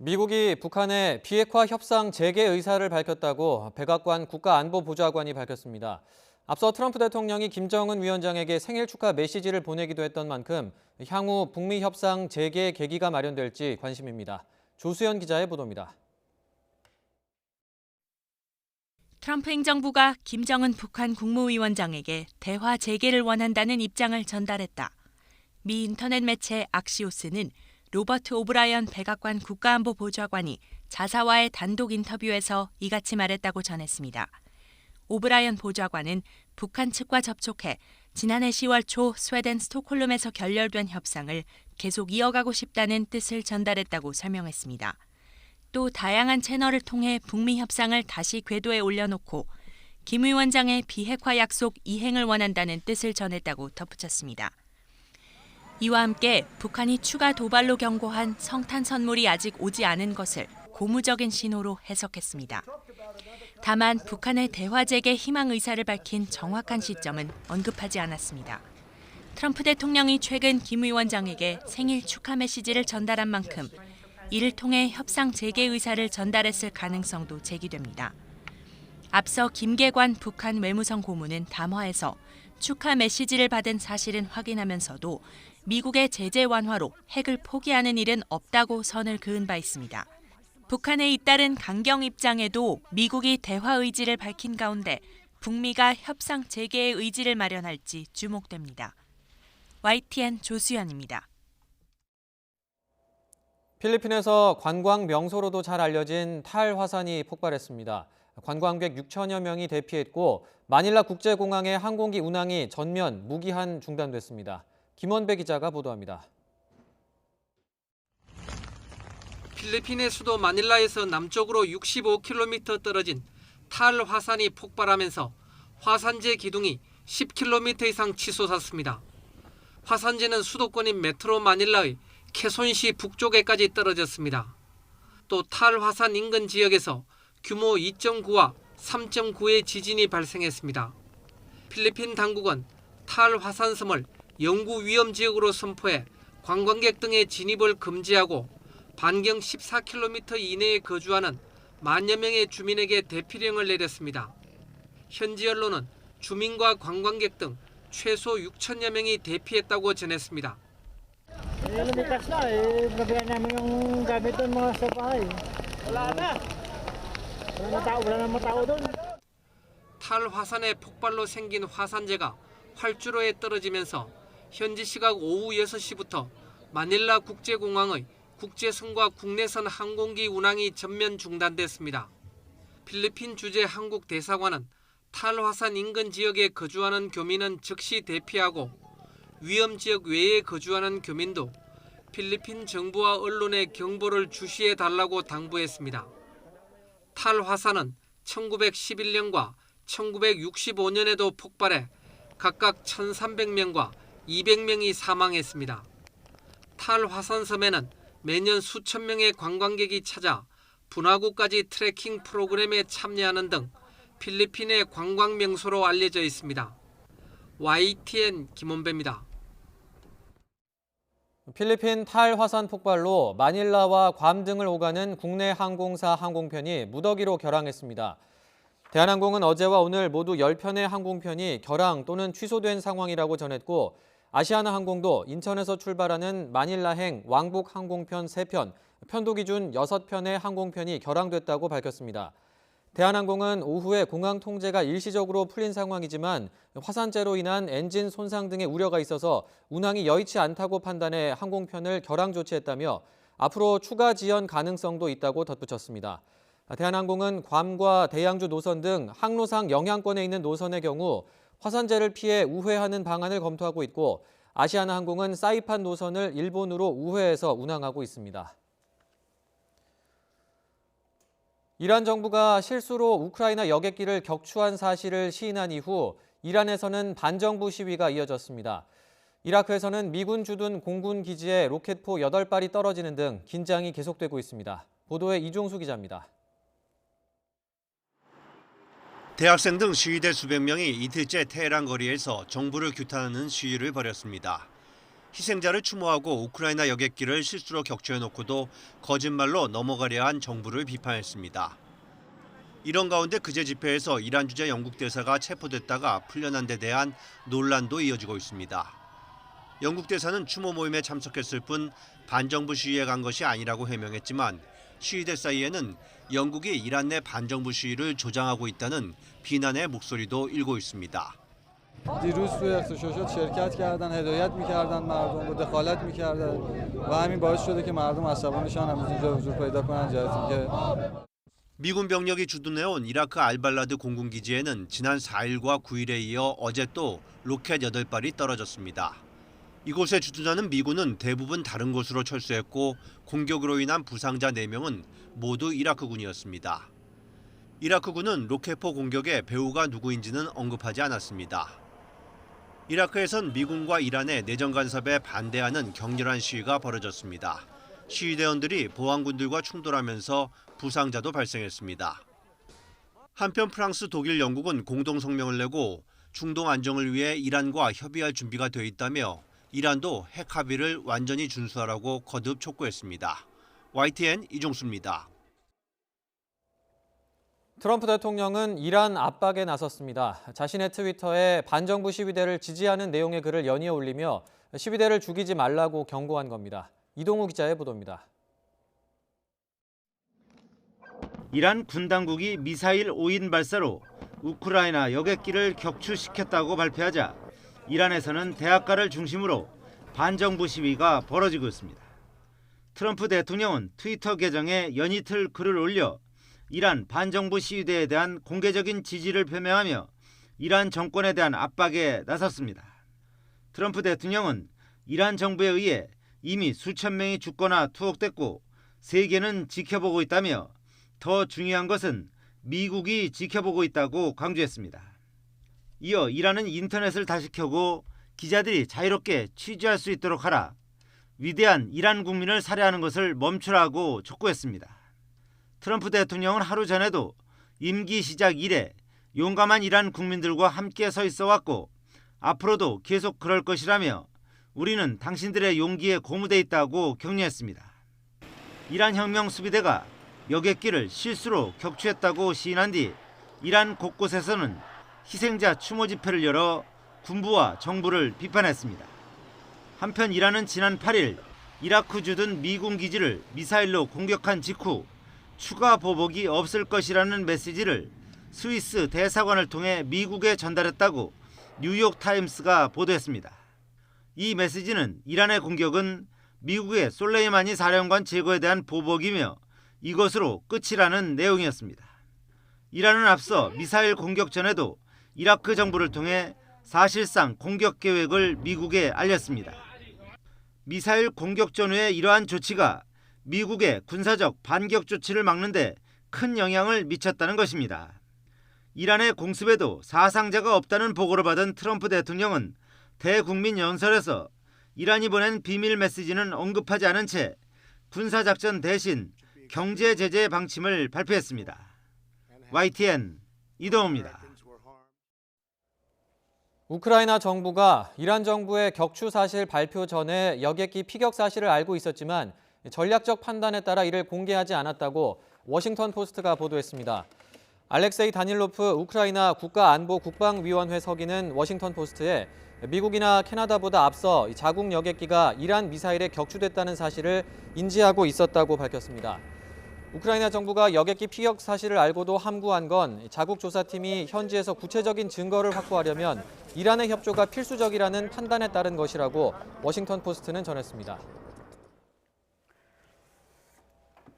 미국이 북한의 비핵화 협상 재개 의사를 밝혔다고 백악관 국가안보보좌관이 밝혔습니다. 앞서 트럼프 대통령이 김정은 위원장에게 생일 축하 메시지를 보내기도 했던 만큼 향후 북미 협상 재개 계기가 마련될지 관심입니다. 조수연 기자의 보도입니다. 트럼프 행정부가 김정은 북한 국무위원장에게 대화 재개를 원한다는 입장을 전달했다. 미 인터넷 매체 악시오스는 로버트 오브라이언 백악관 국가안보보좌관이 자사와의 단독 인터뷰에서 이같이 말했다고 전했습니다. 오브라이언 보좌관은 북한 측과 접촉해 지난해 10월 초 스웨덴 스톡홀름에서 결렬된 협상을 계속 이어가고 싶다는 뜻을 전달했다고 설명했습니다. 또 다양한 채널을 통해 북미 협상을 다시 궤도에 올려놓고 김 위원장의 비핵화 약속 이행을 원한다는 뜻을 전했다고 덧붙였습니다. 이와 함께 북한이 추가 도발로 경고한 성탄 선물이 아직 오지 않은 것을 고무적인 신호로 해석했습니다. 다만 북한의 대화 재개 희망 의사를 밝힌 정확한 시점은 언급하지 않았습니다. 트럼프 대통령이 최근 김 위원장에게 생일 축하 메시지를 전달한 만큼 이를 통해 협상 재개 의사를 전달했을 가능성도 제기됩니다. 앞서 김계관 북한 외무성 고문은 담화에서 축하 메시지를 받은 사실은 확인하면서도 미국의 제재 완화로 핵을 포기하는 일은 없다고 선을 그은 바 있습니다. 북한의 잇따른 강경 입장에도 미국이 대화 의지를 밝힌 가운데 북미가 협상 재개의 의지를 마련할지 주목됩니다. YTN 조수연입니다. 필리핀에서 관광 명소로도 잘 알려진 탈화산이 폭발했습니다. 관광객 6천여 명이 대피했고 마닐라 국제공항의 항공기 운항이 전면 무기한 중단됐습니다. 김원배 기자가 보도합니다. 필리핀의 수도 마닐라에서 남쪽으로 65km 떨어진 탈화산이 폭발하면서 화산재 기둥이 10km 이상 치솟았습니다. 화산재는 수도권인 메트로 마닐라의 케손시 북쪽에까지 떨어졌습니다. 또 탈화산 인근 지역에서 규모 2.9와 3.9의 지진이 발생했습니다. 필리핀 당국은 탈화산섬을 영구 위험 지역으로 선포해 관광객 등의 진입을 금지하고 반경 14km 이내에 거주하는 만여 명의 주민에게 대피령을 내렸습니다. 현지 언론은 주민과 관광객 등 최소 6천여 명이 대피했다고 전했습니다. 탈화산의 폭발로 생긴 화산재가 활주로에 떨어지면서 현지 시각 오후 6시부터 마닐라 국제공항의 국제선과 국내선 항공기 운항이 전면 중단됐습니다. 필리핀 주재 한국 대사관은 탈화산 인근 지역에 거주하는 교민은 즉시 대피하고 위험 지역 외에 거주하는 교민도 필리핀 정부와 언론에 경보를 주시해 달라고 당부했습니다. 탈화산은 1911년과 1965년에도 폭발해 각각 1,300명과 200명이 사망했습니다. 탈화산섬에는 매년 수천 명의 관광객이 찾아 분화구까지 트레킹 프로그램에 참여하는 등 필리핀의 관광 명소로 알려져 있습니다. YTN 김원배입니다. 필리핀 탈화산 폭발로 마닐라와 괌 등을 오가는 국내 항공사 항공편이 무더기로 결항했습니다. 대한항공은 어제와 오늘 모두 10편의 항공편이 결항 또는 취소된 상황이라고 전했고, 아시아나항공도 인천에서 출발하는 마닐라행 왕복 항공편 3편, 편도 기준 6편의 항공편이 결항됐다고 밝혔습니다. 대한항공은 오후에 공항 통제가 일시적으로 풀린 상황이지만 화산재로 인한 엔진 손상 등의 우려가 있어서 운항이 여의치 않다고 판단해 항공편을 결항 조치했다며 앞으로 추가 지연 가능성도 있다고 덧붙였습니다. 대한항공은 괌과 대양주 노선 등 항로상 영향권에 있는 노선의 경우 화산재를 피해 우회하는 방안을 검토하고 있고, 아시아나항공은 사이판 노선을 일본으로 우회해서 운항하고 있습니다. 이란 정부가 실수로 우크라이나 여객기를 격추한 사실을 시인한 이후 이란에서는 반정부 시위가 이어졌습니다. 이라크에서는 미군 주둔 공군 기지에 로켓포 8발이 떨어지는 등 긴장이 계속되고 있습니다. 보도에 이종수 기자입니다. 대학생 등 시위대 수백 명이 이틀째 테헤란 거리에서 정부를 규탄하는 시위를 벌였습니다. 희생자를 추모하고 우크라이나 여객기를 실수로 격추해놓고도 거짓말로 넘어가려 한 정부를 비판했습니다. 이런 가운데 그제 집회에서 이란 주재 영국 대사가 체포됐다가 풀려난 데 대한 논란도 이어지고 있습니다. 영국 대사는 추모 모임에 참석했을 뿐 반정부 시위에 간 것이 아니라고 해명했지만, 시위대 사이에는 영국이 이란 내 반정부 시위를 조장하고 있다는 비난의 목소리도 일고 있습니다. دیروز توی اغتشاشات شرکت کردن، هدایت می‌کردن مردم رو، دخالت می‌کردن و همین باعث شده که مردم عصبانیشان امروز اینجا حضور پیدا کنن. جهتی که 미군 병력이 주둔해온 이라크 알발라드 공군기지에는 지난 4일과 9일에 이어 어제 또 로켓 8발이 떨어졌습니다. 이곳에 주둔하는 미군은 대부분 다른 곳으로 철수했고, 공격으로 인한 부상자 4명은 모두 이라크군이었습니다. 이라크군은 로켓포 공격의 배후가 누구인지는 언급하지 않았습니다. 이라크에선 미군과 이란의 내정 간섭에 반대하는 격렬한 시위가 벌어졌습니다. 시위대원들이 보안군들과 충돌하면서 부상자도 발생했습니다. 한편 프랑스, 독일, 영국은 공동 성명을 내고 중동 안정을 위해 이란과 협의할 준비가 돼 있다며 이란도 핵 합의를 완전히 준수하라고 거듭 촉구했습니다. YTN 이종수입니다. 트럼프 대통령은 이란 압박에 나섰습니다. 자신의 트위터에 반정부 시위대를 지지하는 내용의 글을 연이어 올리며 시위대를 죽이지 말라고 경고한 겁니다. 이동우 기자의 보도입니다. 이란 군 당국이 미사일 5인 발사로 우크라이나 여객기를 격추시켰다고 발표하자 이란에서는 대학가를 중심으로 반정부 시위가 벌어지고 있습니다. 트럼프 대통령은 트위터 계정에 연이틀 글을 올려 이란 반정부 시위대에 대한 공개적인 지지를 표명하며 이란 정권에 대한 압박에 나섰습니다. 트럼프 대통령은 이란 정부에 의해 이미 수천 명이 죽거나 투옥됐고 세계는 지켜보고 있다며 더 중요한 것은 미국이 지켜보고 있다고 강조했습니다. 이어 이란은 인터넷을 다시 켜고 기자들이 자유롭게 취재할 수 있도록 하라, 위대한 이란 국민을 살해하는 것을 멈추라고 촉구했습니다. 트럼프 대통령은 하루 전에도 임기 시작 이래 용감한 이란 국민들과 함께 서 있어 왔고 앞으로도 계속 그럴 것이라며 우리는 당신들의 용기에 고무돼 있다고 격려했습니다. 이란 혁명 수비대가 여객기를 실수로 격추했다고 시인한 뒤 이란 곳곳에서는 희생자 추모 집회를 열어 군부와 정부를 비판했습니다. 한편 이란은 지난 8일 이라크 주둔 미군 기지를 미사일로 공격한 직후 추가 보복이 없을 것이라는 메시지를 스위스 대사관을 통해 미국에 전달했다고 뉴욕타임스가 보도했습니다. 이 메시지는 이란의 공격은 미국의 솔레이마니 사령관 제거에 대한 보복이며 이것으로 끝이라는 내용이었습니다. 이란은 앞서 미사일 공격 전에도 이라크 정부를 통해 사실상 공격 계획을 미국에 알렸습니다. 미사일 공격 전후의 이러한 조치가 미국의 군사적 반격 조치를 막는 데 큰 영향을 미쳤다는 것입니다. 이란의 공습에도 사상자가 없다는 보고를 받은 트럼프 대통령은 대국민 연설에서 이란이 보낸 비밀 메시지는 언급하지 않은 채 군사작전 대신 경제 제재 방침을 발표했습니다. YTN 이동호입니다. 우크라이나 정부가 이란 정부의 격추 사실 발표 전에 여객기 피격 사실을 알고 있었지만 전략적 판단에 따라 이를 공개하지 않았다고 워싱턴 포스트가 보도했습니다. 알렉세이 다닐로프 우크라이나 국가안보국방위원회 서기는 워싱턴 포스트에 미국이나 캐나다보다 앞서 자국 여객기가 이란 미사일에 격추됐다는 사실을 인지하고 있었다고 밝혔습니다. 우크라이나 정부가 여객기 피격 사실을 알고도 함구한 건 자국 조사팀이 현지에서 구체적인 증거를 확보하려면 이란의 협조가 필수적이라는 판단에 따른 것이라고 워싱턴 포스트는 전했습니다.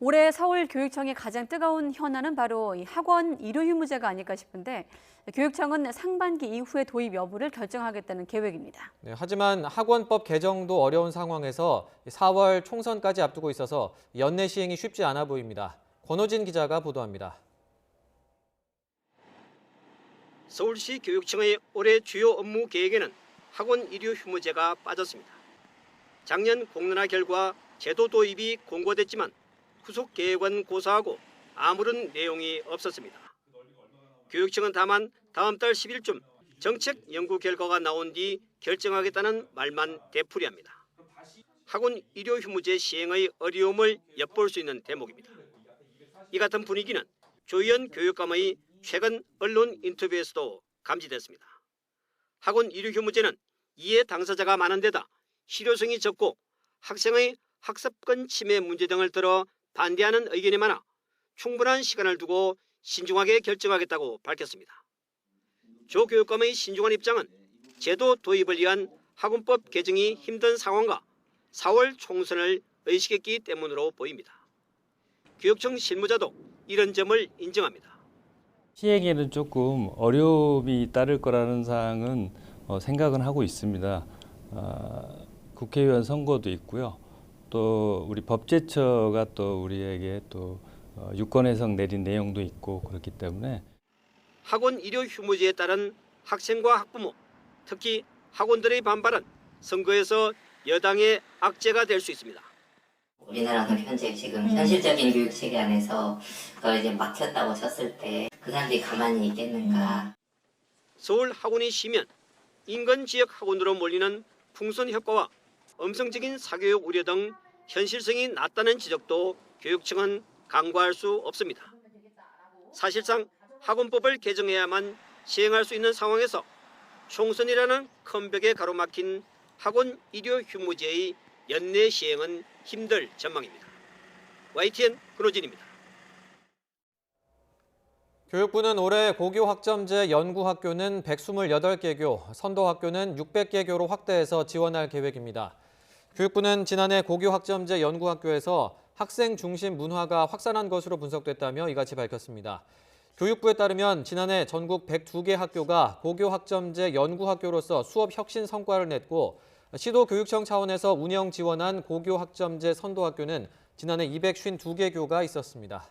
올해 서울교육청의 가장 뜨거운 현안은 바로 이 학원 일요 휴무제가 아닐까 싶은데 교육청은 상반기 이후에 도입 여부를 결정하겠다는 계획입니다. 네, 하지만 학원법 개정도 어려운 상황에서 4월 총선까지 앞두고 있어서 연내 시행이 쉽지 않아 보입니다. 권호진 기자가 보도합니다. 서울시 교육청의 올해 주요 업무 계획에는 학원 일요 휴무제가 빠졌습니다. 작년 공론화 결과 제도 도입이 공고됐지만 후속 계획은 고사하고 아무런 내용이 없었습니다. 교육청은 다만 다음 달 10일쯤 정책 연구 결과가 나온 뒤 결정하겠다는 말만 되풀이합니다. 학원 일요 휴무제 시행의 어려움을 엿볼 수 있는 대목입니다. 이 같은 분위기는 조희연 교육감의 최근 언론 인터뷰에서도 감지됐습니다. 학원 일요 휴무제는 이해 당사자가 많은 데다 실효성이 적고 학생의 학습권 침해 문제 등을 들어 반대하는 의견이 많아 충분한 시간을 두고 신중하게 결정하겠다고 밝혔습니다. 조 교육감의 신중한 입장은 제도 도입을 위한 학원법 개정이 힘든 상황과 4월 총선을 의식했기 때문으로 보입니다. 교육청 실무자도 이런 점을 인정합니다. 시행에는 조금 어려움이 따를 거라는 사항은 생각은 하고 있습니다. 국회의원 선거도 있고요. 또 우리 법제처가 또 우리에게 또 유권 해석 내린 내용도 있고 그렇기 때문에 학원 일요 휴무제에 따른 학생과 학부모, 특히 학원들의 반발은 선거에서 여당의 악재가 될 수 있습니다. 우리나라는 현재 지금 현실적인 교육 체계 안에서 그걸 이제 막혔다고 쳤을 때 그 사람들이 가만히 있겠는가. 서울 학원이 쉬면 인근 지역 학원으로 몰리는 풍선 효과와 음성적인 사교육 우려 등 현실성이 낮다는 지적도 교육청은 간과할 수 없습니다. 사실상 학원법을 개정해야만 시행할 수 있는 상황에서 총선이라는 큰 벽에 가로막힌 학원 일요 휴무제의 연내 시행은 힘들 전망입니다. YTN 권호진입니다. 교육부는 올해 고교 학점제 연구학교는 128개교, 선도학교는 600개교로 확대해서 지원할 계획입니다. 교육부는 지난해 고교 학점제 연구학교에서 학생 중심 문화가 확산한 것으로 분석됐다며 이같이 밝혔습니다. 교육부에 따르면 지난해 전국 102개 학교가 고교 학점제 연구학교로서 수업 혁신 성과를 냈고 시도교육청 차원에서 운영 지원한 고교 학점제 선도학교는 지난해 252개 교가 있었습니다.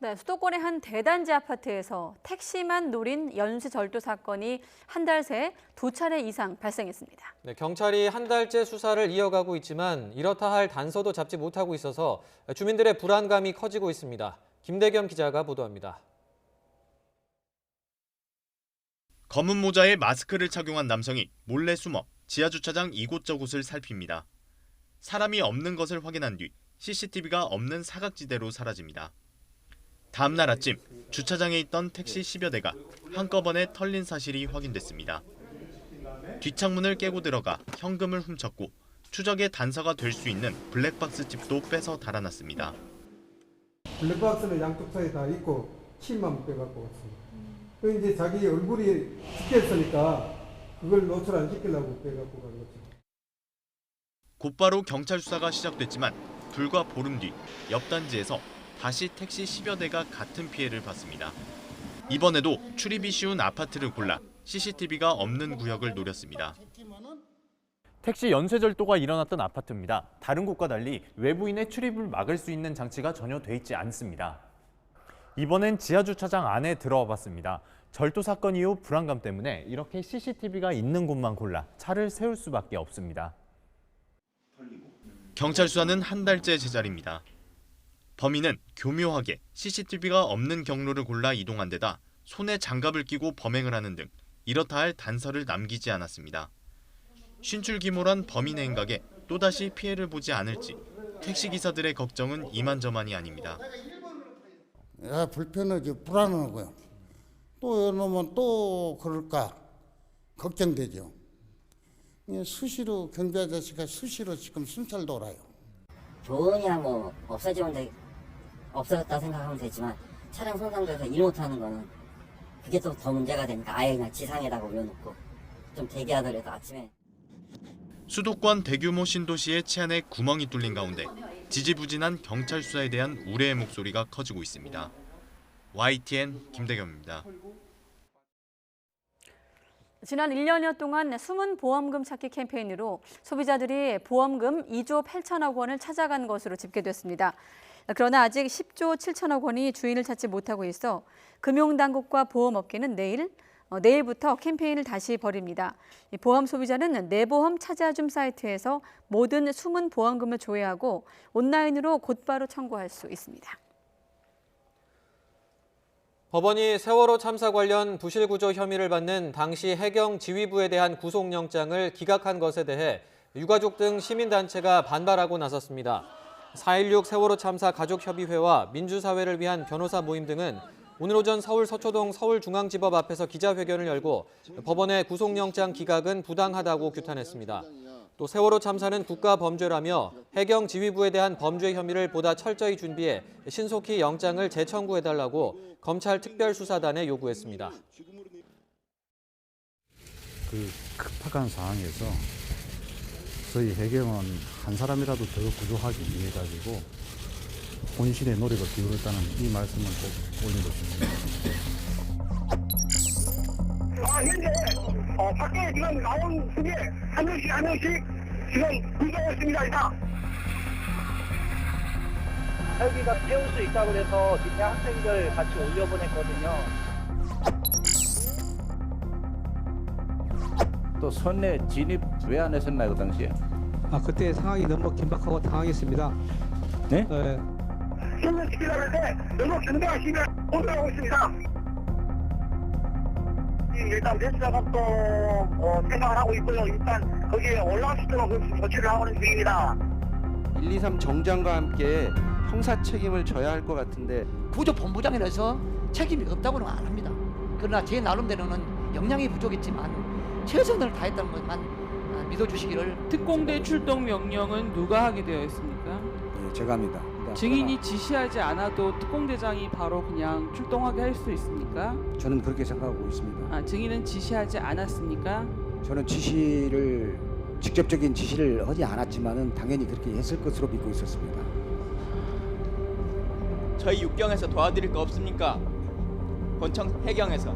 네, 수도권의 한 대단지 아파트에서 택시만 노린 연쇄절도 사건이 한 달 새 2차례 이상 발생했습니다. 네, 경찰이 한 달째 수사를 이어가고 있지만 이렇다 할 단서도 잡지 못하고 있어서 주민들의 불안감이 커지고 있습니다. 김대겸 기자가 보도합니다. 검은 모자에 마스크를 착용한 남성이 몰래 숨어 지하주차장 이곳저곳을 살핍니다. 사람이 없는 것을 확인한 뒤 CCTV가 없는 사각지대로 사라집니다. 다음 날 아침 주차장에 있던 택시 10여 대가 한꺼번에 털린 사실이 확인됐습니다. 뒷창문을 깨고 들어가 현금을 훔쳤고 추적의 단서가 될 수 있는 블랙박스 칩도 빼서 달아났습니다. 블랙박스는 양쪽 사이에 다 있고 칩만 빼갖고 왔습니다. 그 이제 자기 얼굴이 찍혔으니까 그걸 노출 안 시키려고 빼갖고 간 거죠. 곧바로 경찰 수사가 시작됐지만 불과 보름 뒤 옆 단지에서 다시 택시 10여 대가 같은 피해를 봤습니다. 이번에도 출입이 쉬운 아파트를 골라 CCTV가 없는 구역을 노렸습니다. 택시 연쇄절도가 일어났던 아파트입니다. 다른 곳과 달리 외부인의 출입을 막을 수 있는 장치가 전혀 돼 있지 않습니다. 이번엔 지하주차장 안에 들어와 봤습니다. 절도 사건 이후 불안감 때문에 이렇게 CCTV가 있는 곳만 골라 차를 세울 수밖에 없습니다. 경찰 수사는 한 달째 제자리입니다. 범인은 교묘하게 CCTV가 없는 경로를 골라 이동한 데다 손에 장갑을 끼고 범행을 하는 등 이렇다 할 단서를 남기지 않았습니다. 신출귀몰한 범인의 행각에 또다시 피해를 보지 않을지 택시기사들의 걱정은 이만저만이 아닙니다. 불편하고 불안하고요. 또 이러면 또 그럴까 걱정되죠. 수시로 경비 아저씨가 수시로 지금 순찰 돌아요. 교원이야 뭐 없어졌다 생각하면 되지만 차량 손상돼서 일 못하는 거는 그게 또 더 문제가 되니까 아예 그냥 지상에다가 올려놓고 좀 대기하더라도 아침에. 수도권 대규모 신도시의 치안에 구멍이 뚫린 가운데 지지부진한 경찰 수사에 대한 우려의 목소리가 커지고 있습니다. YTN 김대겸입니다. 지난 1년여 동안 숨은 보험금 찾기 캠페인으로 소비자들이 보험금 2조 8천억 원을 찾아간 것으로 집계됐습니다. 그러나 아직 10조 7천억 원이 주인을 찾지 못하고 있어 금융당국과 보험업계는 내일부터 캠페인을 다시 벌입니다. 보험 소비자는 내보험 찾아줌 사이트에서 모든 숨은 보험금을 조회하고 온라인으로 곧바로 청구할 수 있습니다. 법원이 세월호 참사 관련 부실구조 혐의를 받는 당시 해경 지휘부에 대한 구속영장을 기각한 것에 대해 유가족 등 시민단체가 반발하고 나섰습니다. 4.16 세월호 참사 가족협의회와 민주사회를 위한 변호사 모임 등은 오늘 오전 서울 서초동 서울중앙지법 앞에서 기자회견을 열고 법원의 구속영장 기각은 부당하다고 규탄했습니다. 또 세월호 참사는 국가범죄라며 해경 지휘부에 대한 범죄 혐의를 보다 철저히 준비해 신속히 영장을 재청구해달라고 검찰 특별수사단에 요구했습니다. 그 급박한 상황에서 저희 해경은 한 사람이라도 더 구조하기 위해 가지고 본신의 노력을 기울였다는 이 말씀을 꼭 올리고 싶습니다. 현재 밖에 지금 나온 중에 한 명씩 지금 구조하고 있습니다. 헬기가 태울 수 있다고 해서 밑에 학생들 같이 올려보냈거든요. 또 선내 진입 왜 안 했었나요, 그 당시에? 그때 상황이 너무 긴박하고 당황했습니다. 네? 신문시키려고 했는데 너무 견뎌하시면 오늘하고 있습니다. 일단 대수작업도 생각을 하고 있고요. 일단 거기에 올라갈 수 있도록 조치를 하고 있는 중입니다. 123 정장과 함께 형사 책임을 져야 할 것 같은데 구조본부장이라서 책임이 없다고는 안 합니다. 그러나 제 나름대로는 역량이 부족했지만 최선을 다했다는 것만 믿어주시기를. 특공대 출동 명령은 누가 하게 되어 있습니까? 네, 제가 합니다. 증인이 지시하지 않아도 특공대장이 바로 그냥 출동하게 할 수 있습니까? 저는 그렇게 생각하고 있습니다. 증인은 지시하지 않았습니까? 저는 직접적인 지시를 하지 않았지만은 당연히 그렇게 했을 것으로 믿고 있었습니다. 저희 육경에서 도와드릴 거 없습니까? 본청 해경에서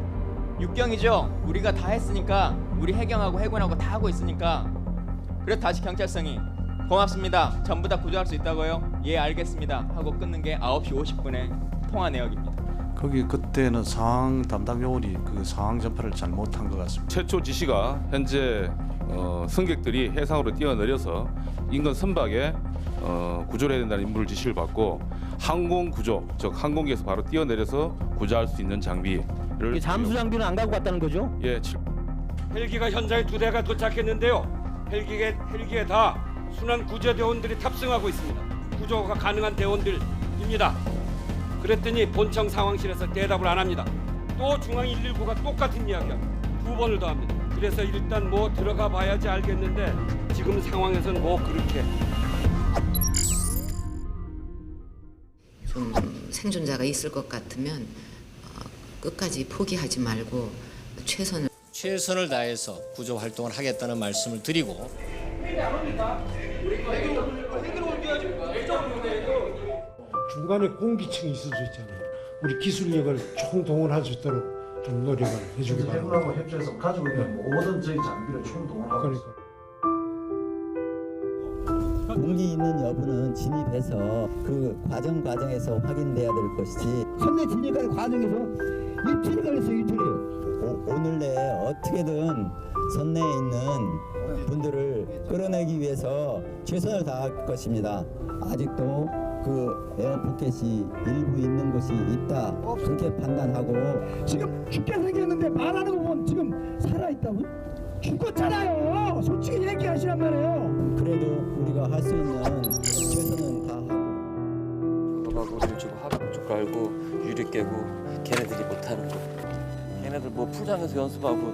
육경이죠. 우리가 다 했으니까 우리 해경하고 해군하고 다 하고 있으니까. 그래서 다시 경찰청이 고맙습니다. 전부 다 구조할 수 있다고요? 예, 알겠습니다. 하고 끊는 게 9시 50분에 통화 내역입니다. 거기 그때는 상황 담당 요원이 그 상황 전파를 잘못한 것 같습니다. 최초 지시가 현재 승객들이 해상으로 뛰어내려서 인근 선박에 구조를 해야 된다는 임무를 지시를 받고 항공 구조, 즉 항공기에서 바로 뛰어내려서 구조할 수 있는 장비를 잠수 장비는 안 갖고 갔다는 거죠? 예. 헬기가 현장에 2대가 도착했는데요. 헬기에 다 순환 구조대원들이 탑승하고 있습니다. 구조가 가능한 대원들입니다. 그랬더니 본청 상황실에서 대답을 안 합니다. 또 중앙 119가 똑같은 이야기야. 2번을 더 합니다. 그래서 일단 뭐 들어가 봐야지 알겠는데 지금 상황에서는 뭐 그렇게. 좀 생존자가 있을 것 같으면 끝까지 포기하지 말고 최선을 다해서 구조 활동을 하겠다는 말씀을 드리고. 중간에 공기층이 있을 수 있잖아요. 우리 기술력을 총동원할 수 있도록 좀 노력을 해주기 바랍니다. 해군하고 협조해서 가지고 있는 모든 저희 장비를 총동원하고 그러니까. 동기 있는 여부는 진입해서 그 과정에서 확인돼야 될 것이지. 선내 진입할 과정에서 이틀이 걸렸어요. 이틀이. 오늘 내에 어떻게든 선내에 있는 분들을 끌어내기 위해서 최선을 다할 것입니다. 아직도 그 에어포켓이 일부 있는 곳이 있다. 그렇게 판단하고. 지금 죽게 생겼는데 말하는 거 보면 지금 살아있다고? 죽었잖아요. 솔직히 얘기하시란 말이에요. 그래도 우리가 할 수 있는 최선은 다하고. 우리를 주고 하고 쭉 깔고 유리 깨고 걔네들이 못하는 거. 걔네들 뭐 풀장에서 연습하고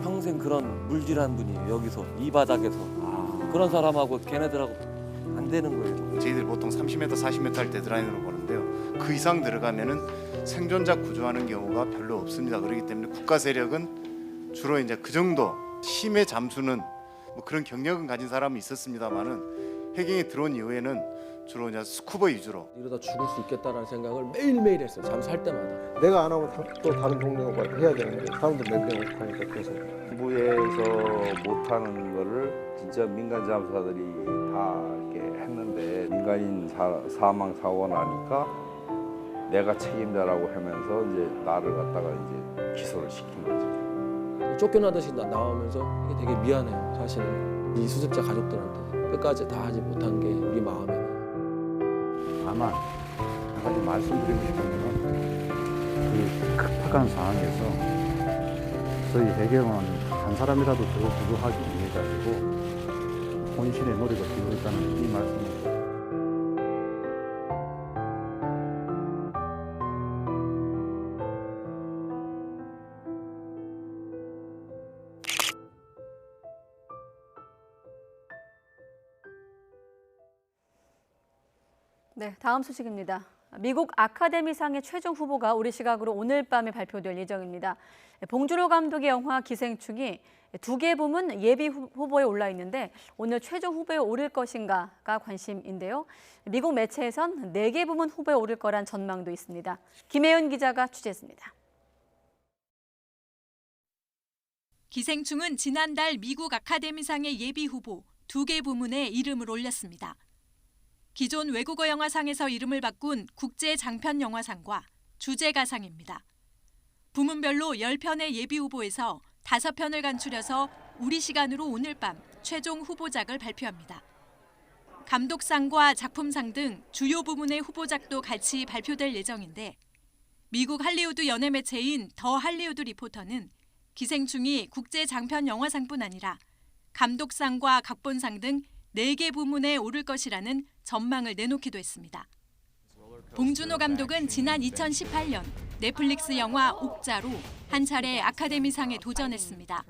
평생 그런 물질한 분이 여기서 이 바닥에서 그런 사람하고 걔네들하고 안 되는 거예요. 저희들 보통 30m, 40m 할 때 드라이너로 보는데요. 그 이상 들어가면은 생존자 구조하는 경우가 별로 없습니다. 그렇기 때문에 국가 세력은 주로 이제 그 정도 힘의 잠수는 뭐 그런 경력은 가진 사람은 있었습니다만은 해경이 들어온 이후에는 주로 이제 스쿠버 위주로. 이러다 죽을 수 있겠다라는 생각을 매일매일 했어요. 잠수할 때마다. 내가 안 하면 또 다른 동료가 해야 되는데 사람들 몇 명 하니까 계속. 부에서 못하는 거를 진짜 민간 잠수사들이 다 이렇게 했는데 민간인 사망 사고가 나니까 내가 책임자라고 하면서 이제 나를 갖다가 이제 기소를 시킨 거죠. 쫓겨나듯이 나오면서 이게 되게 미안해요. 사실은 이 수습자 가족들한테 끝까지 다 하지 못한 게 우리 마음에는. 다만 한 가지 말씀드리고 싶은 거는 그 급박한 상황에서 저희 해경은 한 사람이라도 더 구조하기 위해 가지고 혼신의 노력을 기울였다는 이 말씀을. 네, 다음 소식입니다. 미국 아카데미상의 최종 후보가 우리 시각으로 오늘 밤에 발표될 예정입니다. 봉준호 감독의 영화 기생충이 2개 부문 예비 후보에 올라 있는데 오늘 최종 후보에 오를 것인가가 관심인데요. 미국 매체에선 4개 부문 후보에 오를 거란 전망도 있습니다. 김혜연 기자가 취재했습니다. 기생충은 지난달 미국 아카데미상의 예비 후보 2개 부문에 이름을 올렸습니다. 기존 외국어 영화상에서 이름을 바꾼 국제 장편 영화상과 주제가상입니다. 부문별로 10편의 예비 후보에서 5편을 간추려서 우리 시간으로 오늘 밤 최종 후보작을 발표합니다. 감독상과 작품상 등 주요 부문의 후보작도 같이 발표될 예정인데 미국 할리우드 연예 매체인 더 할리우드 리포터는 기생충이 국제 장편 영화상뿐 아니라 감독상과 각본상 등 4개 부문에 오를 것이라는 전망을 내놓기도 했습니다. 봉준호 감독은 지난 2018년 넷플릭스 영화 옥자로 한 차례 아카데미상에 도전했습니다.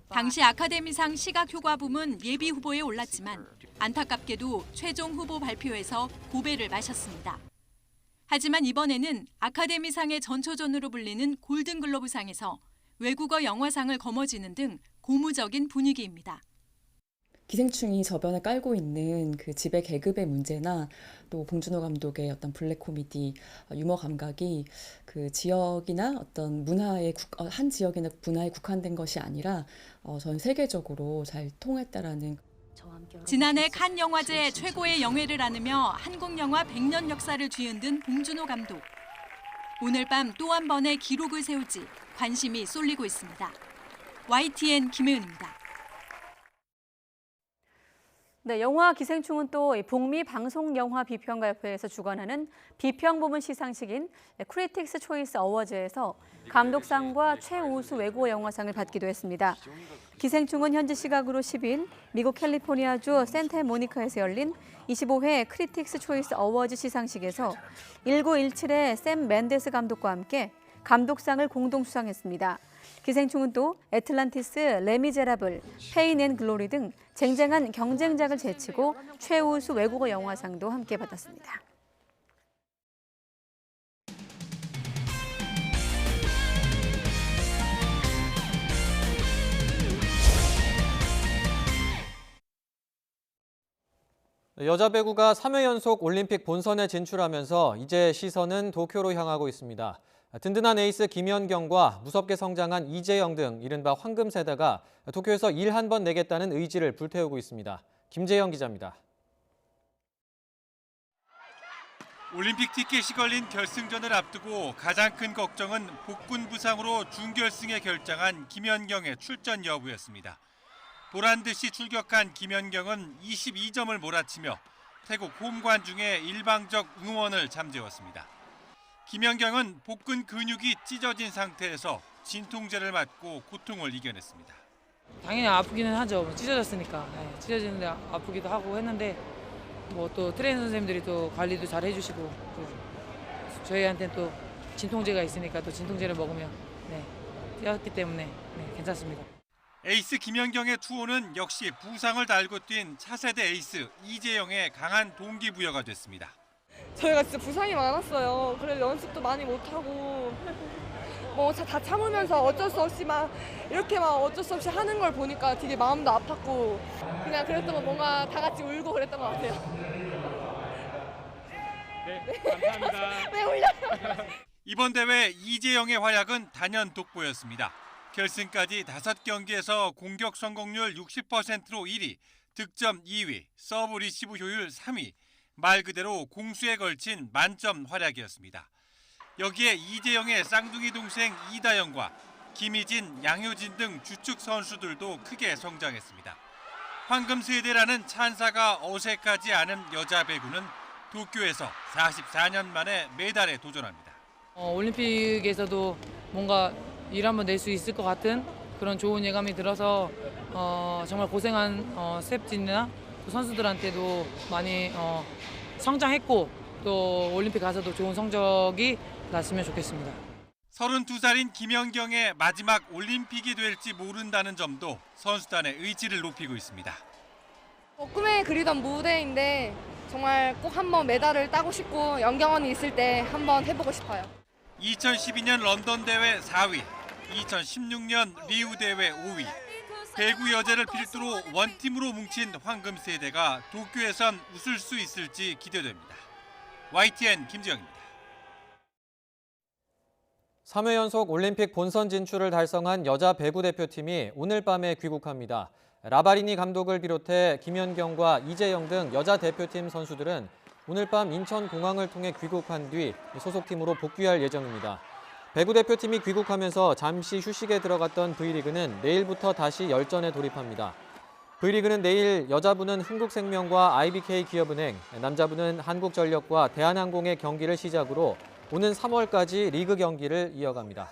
당시 아카데미상 시각효과 부문 예비 후보에 올랐지만 안타깝게도 최종 후보 발표에서 고배를 마셨습니다. 하지만 이번에는 아카데미상의 전초전으로 불리는 골든글로브상에서 외국어 영화상을 거머쥐는 등 고무적인 분위기입니다. 기생충이 저변에 깔고 있는 그 지배 계급의 문제나 또 봉준호 감독의 어떤 블랙 코미디 유머 감각이 그 지역이나 어떤 문화의 한 지역이나 문화에 국한된 것이 아니라 전 세계적으로 잘 통했다라는. 지난해 칸 영화제 최고의 영예를 안으며 한국 영화 100년 역사를 뒤흔든 봉준호 감독. 오늘 밤 또 한 번의 기록을 세울지 관심이 쏠리고 있습니다. YTN 김혜은입니다. 네, 영화 기생충은 또 북미 방송영화비평가협회에서 주관하는 비평 부문 시상식인 크리틱스 초이스 어워즈에서 감독상과 최우수 외국어 영화상을 받기도 했습니다. 기생충은 현지 시각으로 10일 미국 캘리포니아주 샌타모니카에서 열린 25회 크리틱스 초이스 어워즈 시상식에서 1917의 샘 맨데스 감독과 함께 감독상을 공동 수상했습니다. 기생충은 또 애틀란티스, 레미제라블, 페인 앤 글로리 등 쟁쟁한 경쟁작을 제치고 최우수 외국어 영화상도 함께 받았습니다. 여자 배구가 3회 연속 올림픽 본선에 진출하면서 이제 시선은 도쿄로 향하고 있습니다. 든든한 에이스 김연경과 무섭게 성장한 이재영 등 이른바 황금 세대가 도쿄에서 일 한 번 내겠다는 의지를 불태우고 있습니다. 김재영 기자입니다. 올림픽 티켓이 걸린 결승전을 앞두고 가장 큰 걱정은 복근 부상으로 준결승에 결장한 김연경의 출전 여부였습니다. 보란듯이 출격한 김연경은 22점을 몰아치며 태국 홈 관중의 일방적 응원을 잠재웠습니다. 김연경은 복근 근육이 찢어진 상태에서 진통제를 맞고 고통을 이겨냈습니다. 당연히 아프기는 하죠. 찢어졌으니까. 네, 찢어지는데 아프기도 하고 했는데 뭐 또 트레이너 선생님들이 또 관리도 잘 해주시고 또 저희한테는 또 진통제가 있으니까 또 진통제를 먹으면 뛰었기 때문에 괜찮습니다. 에이스 김연경의 투혼은 역시 부상을 달고 뛴 차세대 에이스 이재영의 강한 동기부여가 됐습니다. 저희가 진짜 부상이 많았어요. 그래서 연습도 많이 못하고 뭐 다 참으면서 어쩔 수 없이 이렇게 어쩔 수 없이 하는 걸 보니까 되게 마음도 아팠고 그냥 그랬던 거 뭔가 다 같이 울고 그랬던 것 같아요. 네, 감사합니다. 네, 울려요. 이번 대회 이재영의 활약은 단연 돋보였습니다. 결승까지 5경기에서 공격 성공률 60%로 1위, 득점 2위, 서브 리시브 효율 3위, 말 그대로 공수에 걸친 만점 활약이었습니다. 여기에 이재영의 쌍둥이 동생 이다영과 김희진, 양효진 등 주축 선수들도 크게 성장했습니다. 황금세대라는 찬사가 어색하지 않은 여자 배구는 도쿄에서 44년 만에 메달에 도전합니다. 올림픽에서도 뭔가 일 한번 낼 수 있을 것 같은 그런 좋은 예감이 들어서 정말 고생한 스태프진이나 선수들한테도 많이 성장했고 또 올림픽 가서도 좋은 성적이 났으면 좋겠습니다. 32살인 김연경의 마지막 올림픽이 될지 모른다는 점도 선수단의 의지를 높이고 있습니다. 꿈에 그리던 무대인데 정말 꼭 한번 메달을 따고 싶고 연경원이 있을 때 한번 해보고 싶어요. 2012년 런던 대회 4위, 2016년 리우 대회 5위, 배구 여제를 필두로 원팀으로 뭉친 황금세대가 도쿄에선 웃을 수 있을지 기대됩니다. YTN 김지영입니다. 3회 연속 올림픽 본선 진출을 달성한 여자 배구 대표팀이 오늘 밤에 귀국합니다. 라바리니 감독을 비롯해 김연경과 이재영 등 여자 대표팀 선수들은 오늘 밤 인천공항을 통해 귀국한 뒤 소속팀으로 복귀할 예정입니다. 배구 대표팀이 귀국하면서 잠시 휴식에 들어갔던 V리그는 내일부터 다시 열전에 돌입합니다. V리그는 내일 여자부는 흥국생명과 IBK 기업은행, 남자부는 한국전력과 대한항공의 경기를 시작으로 오는 3월까지 리그 경기를 이어갑니다.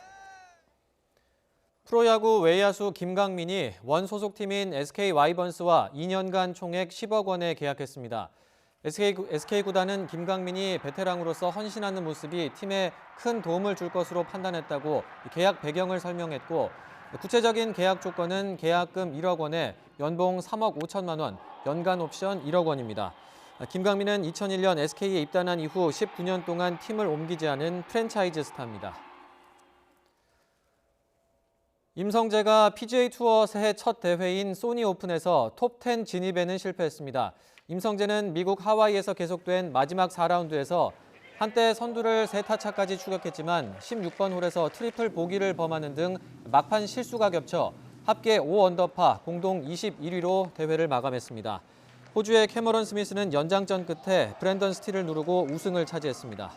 프로야구 외야수 김강민이 원 소속팀인 SK 와이번스와 2년간 총액 10억 원에 계약했습니다. SK 구단은 김강민이 베테랑으로서 헌신하는 모습이 팀에 큰 도움을 줄 것으로 판단했다고 계약 배경을 설명했고 구체적인 계약 조건은 계약금 1억 원에 연봉 3억 5천만 원, 연간 옵션 1억 원입니다. 김강민은 2001년 SK에 입단한 이후 19년 동안 팀을 옮기지 않은 프랜차이즈 스타입니다. 임성재가 PGA 투어 새해 첫 대회인 소니 오픈에서 톱10 진입에는 실패했습니다. 임성재는 미국 하와이에서 계속된 마지막 4라운드에서 한때 선두를 3타차까지 추격했지만 16번 홀에서 트리플 보기를 범하는 등 막판 실수가 겹쳐 합계 5언더파 공동 21위로 대회를 마감했습니다. 호주의 캐머런 스미스는 연장전 끝에 브랜던 스틸을 누르고 우승을 차지했습니다.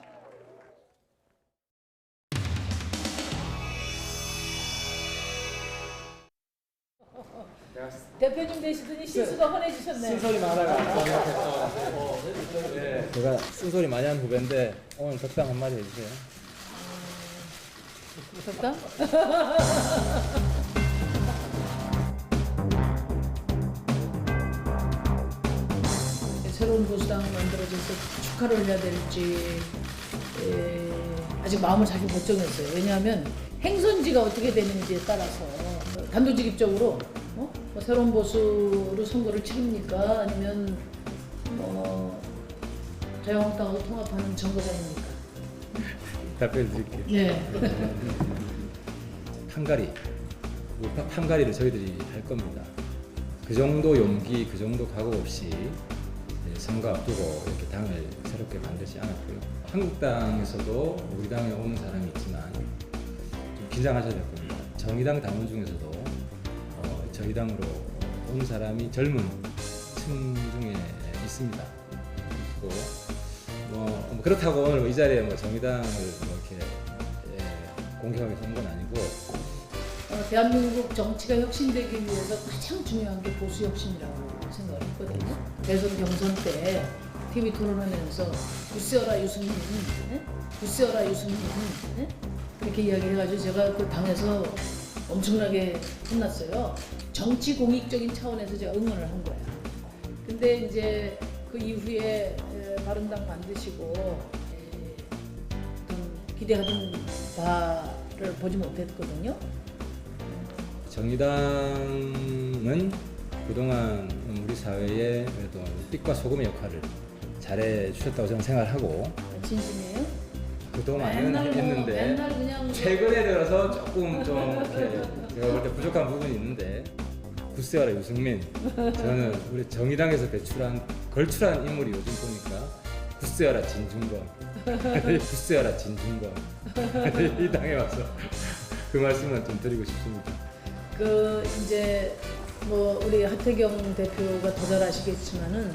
대표님 되시더니 실수가 뻔해지셨네요. 쓴소리 많아가 제가 쓴소리 많이 한 후배인데 오늘 덕담 한마디 해주세요. 덕담? 새로운 보수당이 만들어져서 축하를 해야 될지 아직 마음을 잘 못 정했어요. 왜냐하면 행선지가 어떻게 되는지에 따라서 단도직입적으로 새로운 보수로 선거를 치릅니까? 아니면 자유한국당하고 통합하는 정거장입니까? 답변 드릴게요. 예. 탕가리를 저희들이 할 겁니다. 그 정도 용기, 그 정도 각오 없이 선거 앞두고 이렇게 당을 새롭게 만들지 않았고요. 한국당에서도 우리 당에 오는 사람이 있지만 좀 긴장하셔야 될 겁니다. 정의당 당원 중에서도 저희 당으로 온 사람이 젊은 층 중에 있습니다. 있고 뭐 그렇다고 오늘 이 자리에 뭐 정의당을 뭐 이렇게 공격하게 한 건 아니고 대한민국 정치가 혁신되기 위해서 가장 중요한 게 보수 혁신이라고 생각을 했거든요. 대선 경선 때 TV 토론하면서 굳세어라 유승민, 굳세어라 유승민 그렇게 이야기해가지고 제가 그 당에서 엄청나게 혼났어요. 정치 공익적인 차원에서 제가 응원을 한 거야. 근데 이제 그 이후에 바른당 만드시고 어떤 기대하던 바를 보지 못했거든요. 정의당은 그동안 우리 사회에 그래도 빛과 소금의 역할을 잘해 주셨다고 저는 생각하고 진심이에요? 그동안은 했는데 맨날 그냥 최근에 들어서 조금 좀 이렇게 제가 볼 때 부족한 부분이 있는데 굳세어라 유승민 저는 우리 정의당에서 걸출한 인물이 요즘 보니까 굳세어라 진중권 굳세어라 진중권 이 당에 와서 그 말씀은 좀 드리고 싶습니다. 그 이제 뭐 우리 하태경 대표가 더 잘 아시겠지만은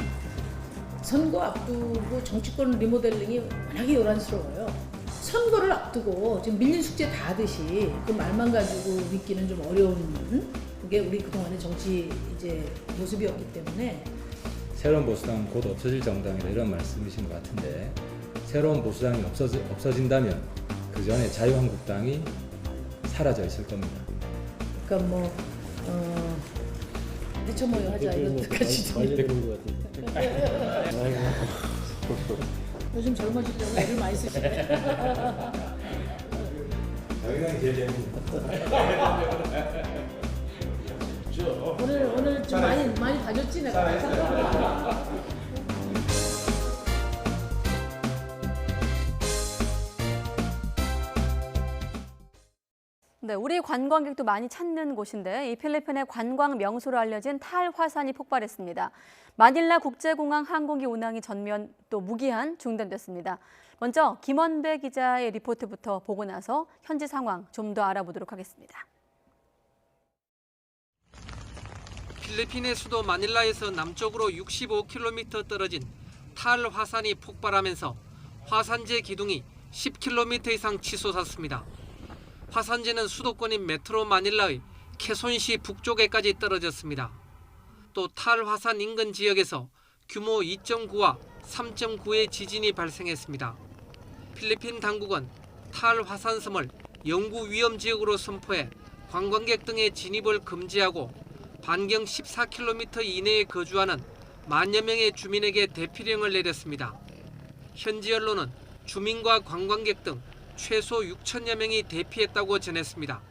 선거 앞두고 정치권 리모델링이 워낙에 요란스러워요. 선거를 앞두고 지금 밀린 숙제 다 하듯이 그 말만 가지고 믿기는 좀 어려운 그게 우리 그동안의 정치 이제 모습이었기 때문에 새로운 보수당 곧 없어질 정당이다 이런 말씀이신 것 같은데 새로운 보수당이 없어진다면 그 전에 자유한국당이 사라져 있을 겁니다. 그러니까 뭐 대처 모여 하자 이런 뜻까지 요즘 젊어지려고 애를 많이 쓰시네. 당연히 제일 오늘 좀 많이 봐줬지 내가. 네, 우리 관광객도 많이 찾는 곳인데 이 필리핀의 관광 명소로 알려진 탈화산이 폭발했습니다. 마닐라 국제공항 항공기 운항이 전면 또 무기한 중단됐습니다. 먼저 김원배 기자의 리포트부터 보고 나서 현지 상황 좀 더 알아보도록 하겠습니다. 필리핀의 수도 마닐라에서 남쪽으로 65km 떨어진 탈화산이 폭발하면서 화산재 기둥이 10km 이상 치솟았습니다. 화산재는 수도권인 메트로 마닐라의 케손시 북쪽에까지 떨어졌습니다. 또 탈화산 인근 지역에서 규모 2.9와 3.9의 지진이 발생했습니다. 필리핀 당국은 탈화산섬을 영구 위험 지역으로 선포해 관광객 등의 진입을 금지하고 반경 14km 이내에 거주하는 만여 명의 주민에게 대피령을 내렸습니다. 현지 언론은 주민과 관광객 등 최소 6천여 명이 대피했다고 전했습니다.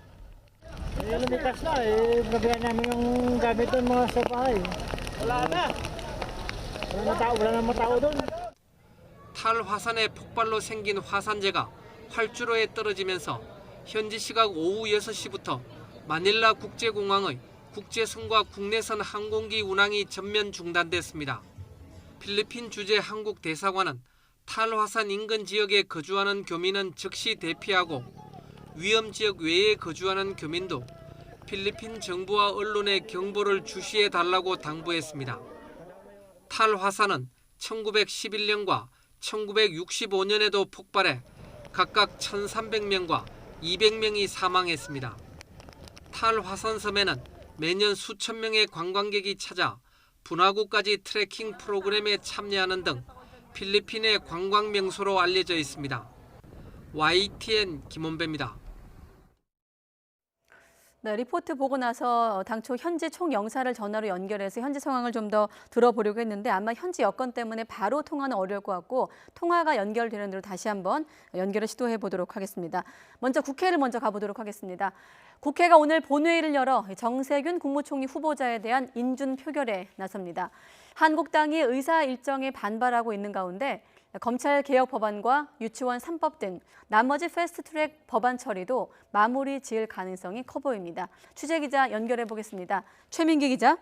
탈화산의 폭발로 생긴 화산재가 활주로에 떨어지면서 현지 시각 오후 6시부터 마닐라 국제공항의 국제선과 국내선 항공기 운항이 전면 중단됐습니다. 필리핀 주재 한국 대사관은 탈화산 인근 지역에 거주하는 교민은 즉시 대피하고 위험 지역 외에 거주하는 교민도 필리핀 정부와 언론에 경보를 주시해 달라고 당부했습니다. 탈화산은 1911년과 1965년에도 폭발해 각각 1,300명과 200명이 사망했습니다. 탈화산섬에는 매년 수천 명의 관광객이 찾아 분화구까지 트레킹 프로그램에 참여하는 등 필리핀의 관광 명소로 알려져 있습니다. YTN 김원배입니다. 네, 리포트 보고 나서 당초 현지 총영사를 전화로 연결해서 현지 상황을 좀 더 들어보려고 했는데 아마 현지 여건 때문에 바로 통화는 어려울 것 같고 통화가 연결되는 대로 다시 한번 연결을 시도해 보도록 하겠습니다. 먼저 국회를 먼저 가보도록 하겠습니다. 국회가 오늘 본회의를 열어 정세균 국무총리 후보자에 대한 인준 표결에 나섭니다. 한국당이 의사 일정에 반발하고 있는 가운데 검찰개혁 법안과 유치원 3법 등 나머지 패스트트랙 법안 처리도 마무리 지을 가능성이 커 보입니다. 취재기자 연결해 보겠습니다. 최민기 기자.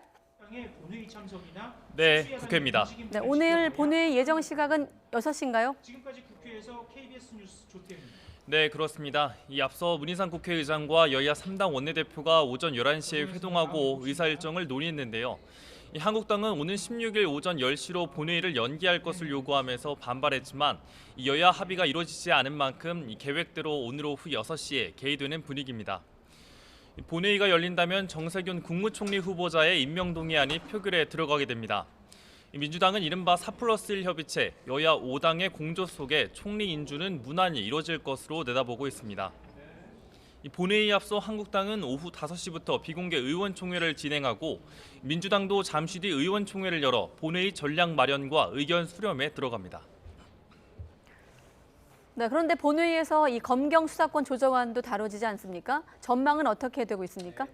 본회의 참석이나 네, 국회입니다. 네, 오늘 본회의 예정 시각은 6시인가요? 지금까지 국회에서 KBS 뉴스 조태입니다. 네, 그렇습니다. 이 앞서 문희상 국회의장과 여야 3당 원내대표가 오전 11시에 회동하고 의사 일정을 논의했는데요. 한국당은 오는 16일 오전 10시로 본회의를 연기할 것을 요구하면서 반발했지만 여야 합의가 이루어지지 않은 만큼 계획대로 오늘 오후 6시에 개의되는 분위기입니다. 본회의가 열린다면 정세균 국무총리 후보자의 임명 동의안이 표결에 들어가게 됩니다. 민주당은 이른바 4+1 협의체 여야 5당의 공조 속에 총리 인준은 무난히 이뤄질 것으로 내다보고 있습니다. 본회의에 앞서 한국당은 오후 5시부터 비공개 의원총회를 진행하고 민주당도 잠시 뒤 의원총회를 열어 본회의 전략 마련과 의견 수렴에 들어갑니다. 네, 그런데 본회의에서 이 검경 수사권 조정안도 다뤄지지 않습니까? 전망은 어떻게 되고 있습니까?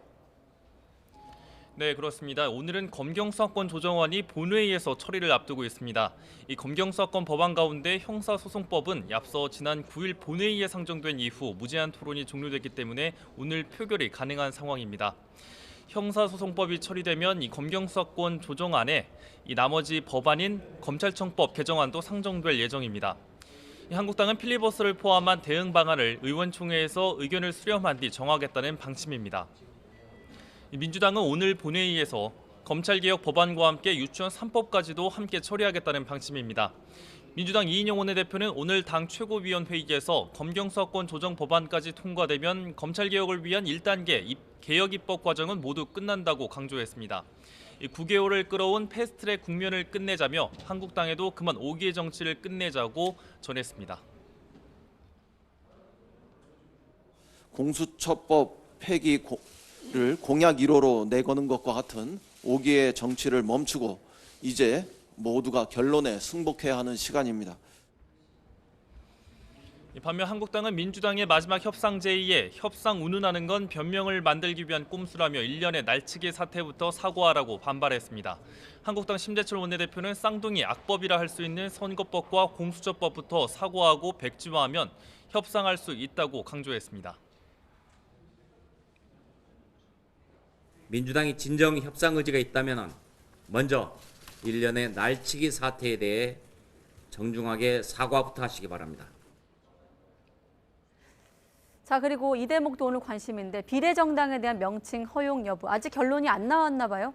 네, 그렇습니다. 오늘은 검경수사권 조정안이 본회의에서 처리를 앞두고 있습니다. 이 검경수사권 법안 가운데 형사소송법은 앞서 지난 9일 본회의에 상정된 이후 무제한 토론이 종료됐기 때문에 오늘 표결이 가능한 상황입니다. 형사소송법이 처리되면 이 검경수사권 조정안에 이 나머지 법안인 검찰청법 개정안도 상정될 예정입니다. 한국당은 필리버스터를 포함한 대응 방안을 의원총회에서 의견을 수렴한 뒤 정하겠다는 방침입니다. 민주당은 오늘 본회의에서 검찰개혁 법안과 함께 유치원 3법까지도 함께 처리하겠다는 방침입니다. 민주당 이인영 원내대표는 오늘 당 최고위원회의에서 검경수사권 조정 법안까지 통과되면 검찰개혁을 위한 1단계 개혁 입법 과정은 모두 끝난다고 강조했습니다. 9개월을 끌어온 패스트트랙 국면을 끝내자며 한국당에도 그만 5기의 정치를 끝내자고 전했습니다. 공수처법 폐기 를 공약 1호로 내거는 것과 같은 5기의 정치를 멈추고 이제 모두가 결론에 승복해야 하는 시간입니다. 반면 한국당은 민주당의 마지막 협상 제의에 협상 운운하는 건 변명을 만들기 위한 꼼수라며 일련의 날치기 사태부터 사과하라고 반발했습니다. 한국당 심재철 원내대표는 쌍둥이 악법이라 할 수 있는 선거법과 공수처법부터 사과하고 백지화하면 협상할 수 있다고 강조했습니다. 민주당이 진정 협상 의지가 있다면 먼저 일련의 날치기 사태에 대해 정중하게 사과부터 하시기 바랍니다. 자, 그리고 이 대목도 오늘 관심인데 비례정당에 대한 명칭 허용 여부 아직 결론이 안 나왔나 봐요?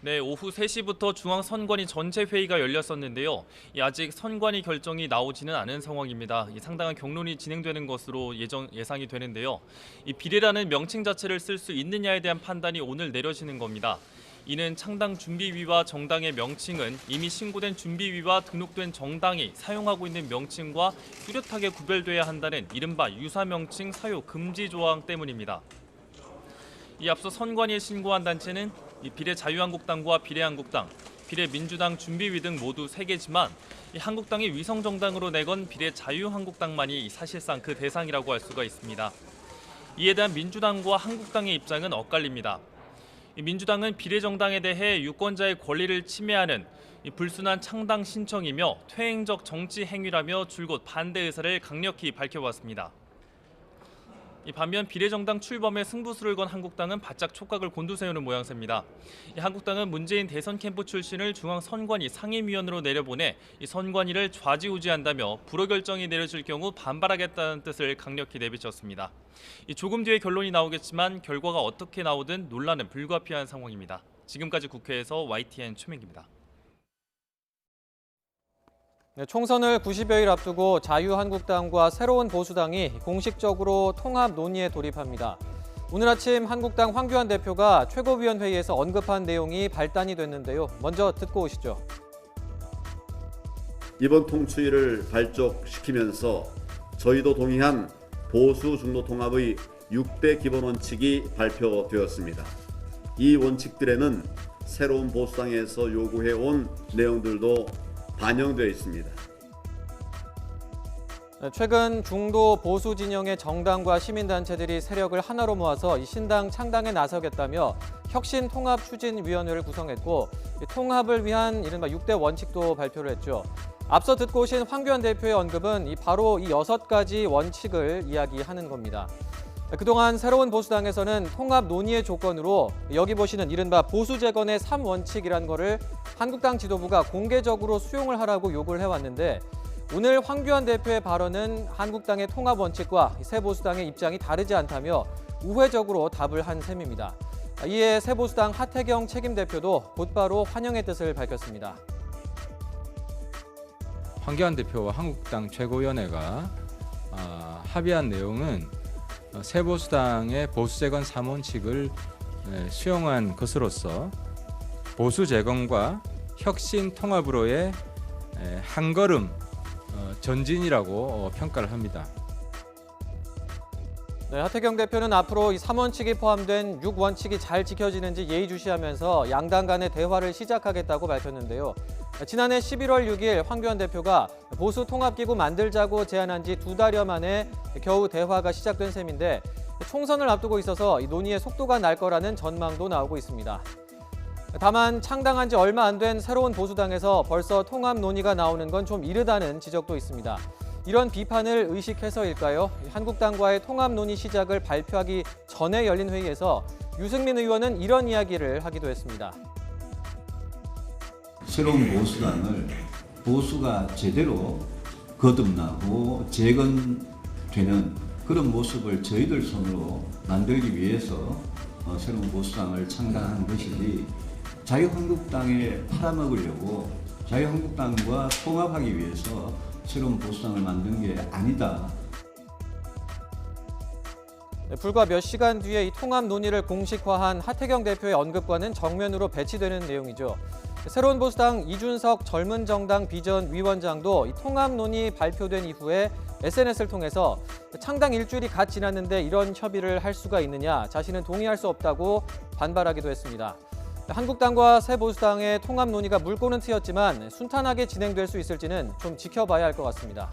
네, 오후 3시부터 중앙선관위 전체 회의가 열렸었는데요. 아직 선관위 결정이 나오지는 않은 상황입니다. 상당한 경론이 진행되는 것으로 예상이 되는데요. 이 비례라는 명칭 자체를 쓸 수 있느냐에 대한 판단이 오늘 내려지는 겁니다. 이는 창당 준비위와 정당의 명칭은 이미 신고된 준비위와 등록된 정당이 사용하고 있는 명칭과 뚜렷하게 구별돼야 한다는 이른바 유사 명칭 사용 금지 조항 때문입니다. 앞서 선관위에 신고한 단체는 비례자유한국당과 비례한국당, 비례민주당 준비위 등 모두 3개지만 한국당이 위성정당으로 내건 비례자유한국당만이 사실상 그 대상이라고 할 수가 있습니다. 이에 대한 민주당과 한국당의 입장은 엇갈립니다. 민주당은 비례정당에 대해 유권자의 권리를 침해하는 불순한 창당 신청이며 퇴행적 정치 행위라며 줄곧 반대 의사를 강력히 밝혀왔습니다. 반면 비례정당 출범에 승부수를 건 한국당은 바짝 촉각을 곤두세우는 모양새입니다. 한국당은 문재인 대선 캠프 출신을 중앙선관위 상임위원으로 내려보내 선관위를 좌지우지한다며 불허 결정이 내려질 경우 반발하겠다는 뜻을 강력히 내비쳤습니다. 조금 뒤에 결론이 나오겠지만 결과가 어떻게 나오든 논란은 불가피한 상황입니다. 지금까지 국회에서 YTN 최민기입니다. 네, 총선을 90여일 앞두고 자유한국당과 새로운 보수당이 공식적으로 통합 논의에 돌입합니다. 오늘 아침 한국당 황교안 대표가 최고위원회의에서 언급한 내용이 발단이 됐는데요. 먼저 듣고 오시죠. 이번 통추위를 발족시키면서 저희도 동의한 보수 중도 통합의 6대 기본 원칙이 발표되었습니다. 이 원칙들에는 새로운 보수당에서 요구해온 내용들도 반영되어 있습니다. 최근 중도 보수 진영의 정당과 시민단체들이 세력을 하나로 모아서 이 신당 창당에 나서겠다며 혁신통합추진위원회를 구성했고 통합을 위한 이른바 6대 원칙도 발표를 했죠. 앞서 듣고 오신 황교안 대표의 언급은 바로 이 6가지 원칙을 이야기하는 겁니다. 그동안 새로운 보수당에서는 통합 논의의 조건으로 여기 보시는 이른바 보수재건의 3원칙이라는 거를 한국당 지도부가 공개적으로 수용을 하라고 요구를 해왔는데 오늘 황교안 대표의 발언은 한국당의 통합 원칙과 새 보수당의 입장이 다르지 않다며 우회적으로 답을 한 셈입니다. 이에 새보수당 하태경 책임대표도 곧바로 환영의 뜻을 밝혔습니다. 황교안 대표와 한국당 최고위원회가 합의한 내용은 새보수당의 보수재건 3원칙을 수용한 것으로서 보수 재건과 혁신 통합으로의 한 걸음 전진이라고 평가를 합니다. 네, 하태경 대표는 앞으로 이 3원칙이 포함된 6원칙이 잘 지켜지는지 예의주시하면서 양당 간의 대화를 시작하겠다고 밝혔는데요. 지난해 11월 6일 황교안 대표가 보수 통합기구 만들자고 제안한 지 2달여 만에 겨우 대화가 시작된 셈인데 총선을 앞두고 있어서 이 논의의 속도가 날 거라는 전망도 나오고 있습니다. 다만 창당한 지 얼마 안 된 새로운 보수당에서 벌써 통합 논의가 나오는 건 좀 이르다는 지적도 있습니다. 이런 비판을 의식해서일까요? 한국당과의 통합 논의 시작을 발표하기 전에 열린 회의에서 유승민 의원은 이런 이야기를 하기도 했습니다. 새로운 보수당을 보수가 제대로 거듭나고 재건되는 그런 모습을 저희들 손으로 만들기 위해서 새로운 보수당을 창당한 것이지 자유한국당에 팔아먹으려고 자유한국당과 통합하기 위해서 새로운 보수당을 만든 게 아니다. 불과 몇 시간 뒤에 이 통합 논의를 공식화한 하태경 대표의 언급과는 정면으로 배치되는 내용이죠. 새로운 보수당 이준석 젊은 정당 비전 위원장도 이 통합 논의 발표된 이후에 SNS를 통해서 창당 일주일이 갓 지났는데 이런 협의를 할 수가 있느냐, 자신은 동의할 수 없다고 반발하기도 했습니다. 한국당과 새보수당의 통합 논의가 물꼬는 트였지만 순탄하게 진행될 수 있을지는 좀 지켜봐야 할 것 같습니다.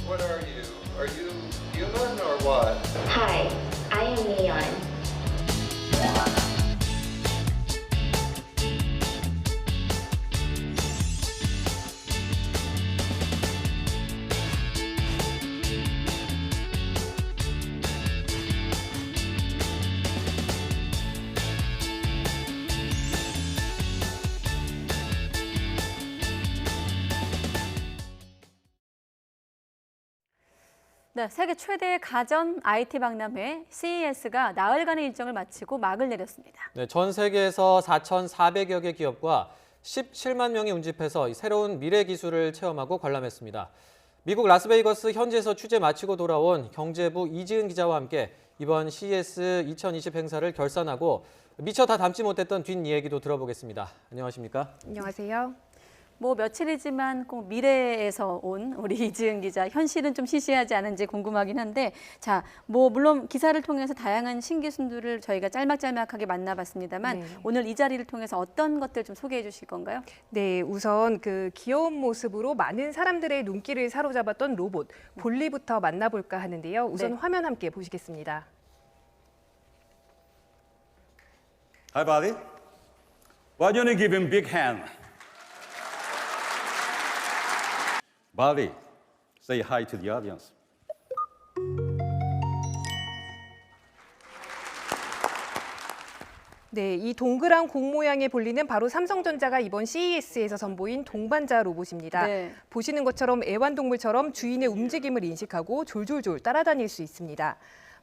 What are you? Are you human or what? Hi, I am Neon. 네, 세계 최대의 가전 IT 박람회 CES가 나흘간의 일정을 마치고 막을 내렸습니다. 네, 전 세계에서 4,400여 개 기업과 17만 명이 운집해서 이 새로운 미래 기술을 체험하고 관람했습니다. 미국 라스베이거스 현지에서 취재 마치고 돌아온 경제부 이지은 기자와 함께 이번 CES 2020 행사를 결산하고 미처 다 담지 못했던 뒷이야기도 들어보겠습니다. 안녕하십니까? 안녕하세요. 뭐 며칠이지만 꼭 미래에서 온 우리 이지은 기자, 현실은 좀 시시하지 않은지 궁금하긴 한데, 자, 뭐 물론 기사를 통해서 다양한 신기술들을 저희가 짤막짤막하게 만나봤습니다만 네. 오늘 이 자리를 통해서 어떤 것들 좀 소개해 주실 건가요? 네, 우선 그 귀여운 모습으로 많은 사람들의 눈길을 사로잡았던 로봇 볼리부터 만나볼까 하는데요. 우선 네. 화면 함께 보시겠습니다. Hi, Bali. Why don't you give him a big hand? Bali, say hi to the audience. 네, 이 동그란 공 모양의 볼리는 바로 삼성전자가 이번 CES에서 선보인 동반자 로봇입니다. 네. 보시는 것처럼 애완동물처럼 주인의 움직임을 인식하고 졸졸졸 따라다닐 수 있습니다.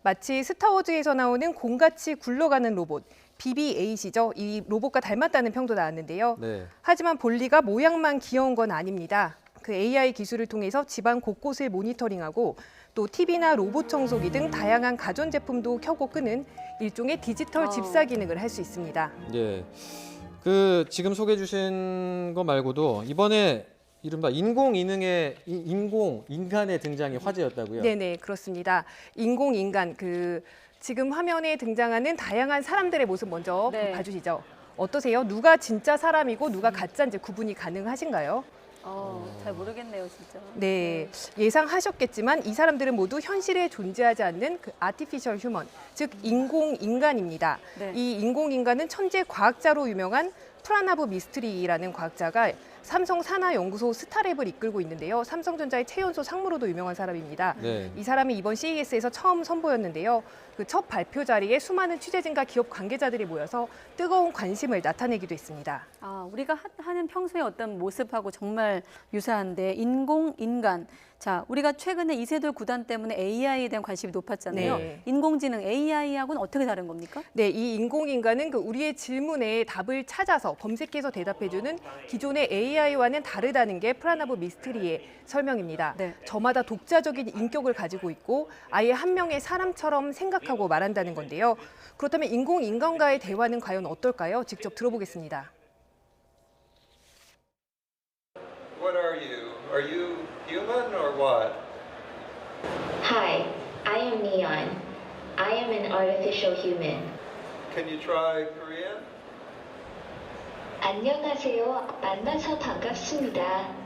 마치 스타워즈에서 나오는 공같이 굴러가는 로봇, BB-8이죠. 이 로봇과 닮았다는 평도 나왔는데요. 네. 하지만 볼리가 모양만 귀여운 건 아닙니다. 그 AI 기술을 통해서 집안 곳곳을 모니터링하고 또 TV나 로봇 청소기 등 다양한 가전제품도 켜고 끄는 일종의 디지털 집사 기능을 할 수 있습니다. 네. 그 지금 소개해 주신 거 말고도 이번에 이른바 인공인간의 등장이 화제였다고요? 네네, 그렇습니다. 인공인간, 지금 화면에 등장하는 다양한 사람들의 모습 먼저 네. 봐주시죠. 어떠세요? 누가 진짜 사람이고 누가 가짜인지 구분이 가능하신가요? 잘 모르겠네요, 진짜. 네, 예상하셨겠지만 이 사람들은 모두 현실에 존재하지 않는 그 아티피셜 휴먼, 즉 인공인간입니다. 네. 이 인공인간은 천재 과학자로 유명한 프라나브 미스트리라는 과학자가 삼성 산하연구소 스타랩을 이끌고 있는데요. 삼성전자의 최연소 상무로도 유명한 사람입니다. 네. 이 사람이 이번 CES에서 처음 선보였는데요. 그 첫 발표 자리에 수많은 취재진과 기업 관계자들이 모여서 뜨거운 관심을 나타내기도 했습니다. 아, 우리가 하는 평소의 어떤 모습하고 정말 유사한데 인공인간. 자, 우리가 최근에 이세돌 구단 때문에 AI에 대한 관심이 높았잖아요. 네. 인공지능 AI하고는 어떻게 다른 겁니까? 네, 이 인공인간은 그 우리의 질문에 답을 찾아서 검색해서 대답해주는 기존의 AI와는 다르다는 게 프라나보 미스트리의 설명입니다. 네. 저마다 독자적인 인격을 가지고 있고 아예 한 명의 사람처럼 생각하고 말한다는 건데요. 그렇다면 인공인간과의 대화는 과연 어떨까요? 직접 들어보겠습니다. What are you? Are you human or what? Hi, I am Neon. I am an artificial human. Can you try Korean? 안녕하세요. 만나서 반갑습니다.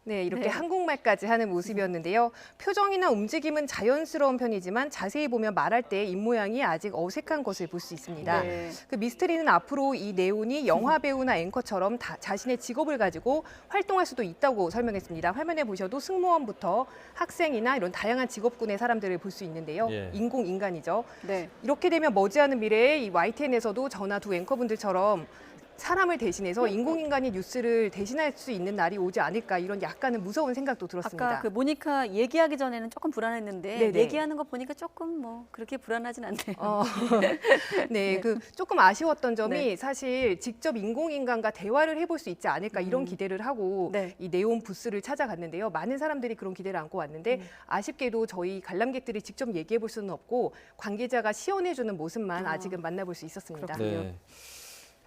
네, 이렇게 네. 한국말까지 하는 모습이었는데요. 표정이나 움직임은 자연스러운 편이지만 자세히 보면 말할 때 입모양이 아직 어색한 것을 볼 수 있습니다. 네. 그 미스트리는 앞으로 이 네온이 영화 배우나 앵커처럼 자신의 직업을 가지고 활동할 수도 있다고 설명했습니다. 화면에 보셔도 승무원부터 학생이나 이런 다양한 직업군의 사람들을 볼 수 있는데요. 예. 인공인간이죠. 네. 이렇게 되면 머지않은 미래에 이 YTN에서도 저나 두 앵커분들처럼 사람을 대신해서 인공인간이 뉴스를 대신할 수 있는 날이 오지 않을까 이런 약간은 무서운 생각도 들었습니다. 아까 그 모니카 얘기하기 전에는 조금 불안했는데 네네. 얘기하는 거 보니까 조금 뭐 그렇게 불안하진 않네요. 네, 그 조금 아쉬웠던 점이 네. 사실 직접 인공인간과 대화를 해볼 수 있지 않을까 이런 기대를 하고 네. 이 네온 부스를 찾아갔는데요. 많은 사람들이 그런 기대를 안고 왔는데 아쉽게도 저희 관람객들이 직접 얘기해 볼 수는 없고 관계자가 시연해주는 모습만 아직은 만나볼 수 있었습니다. 네.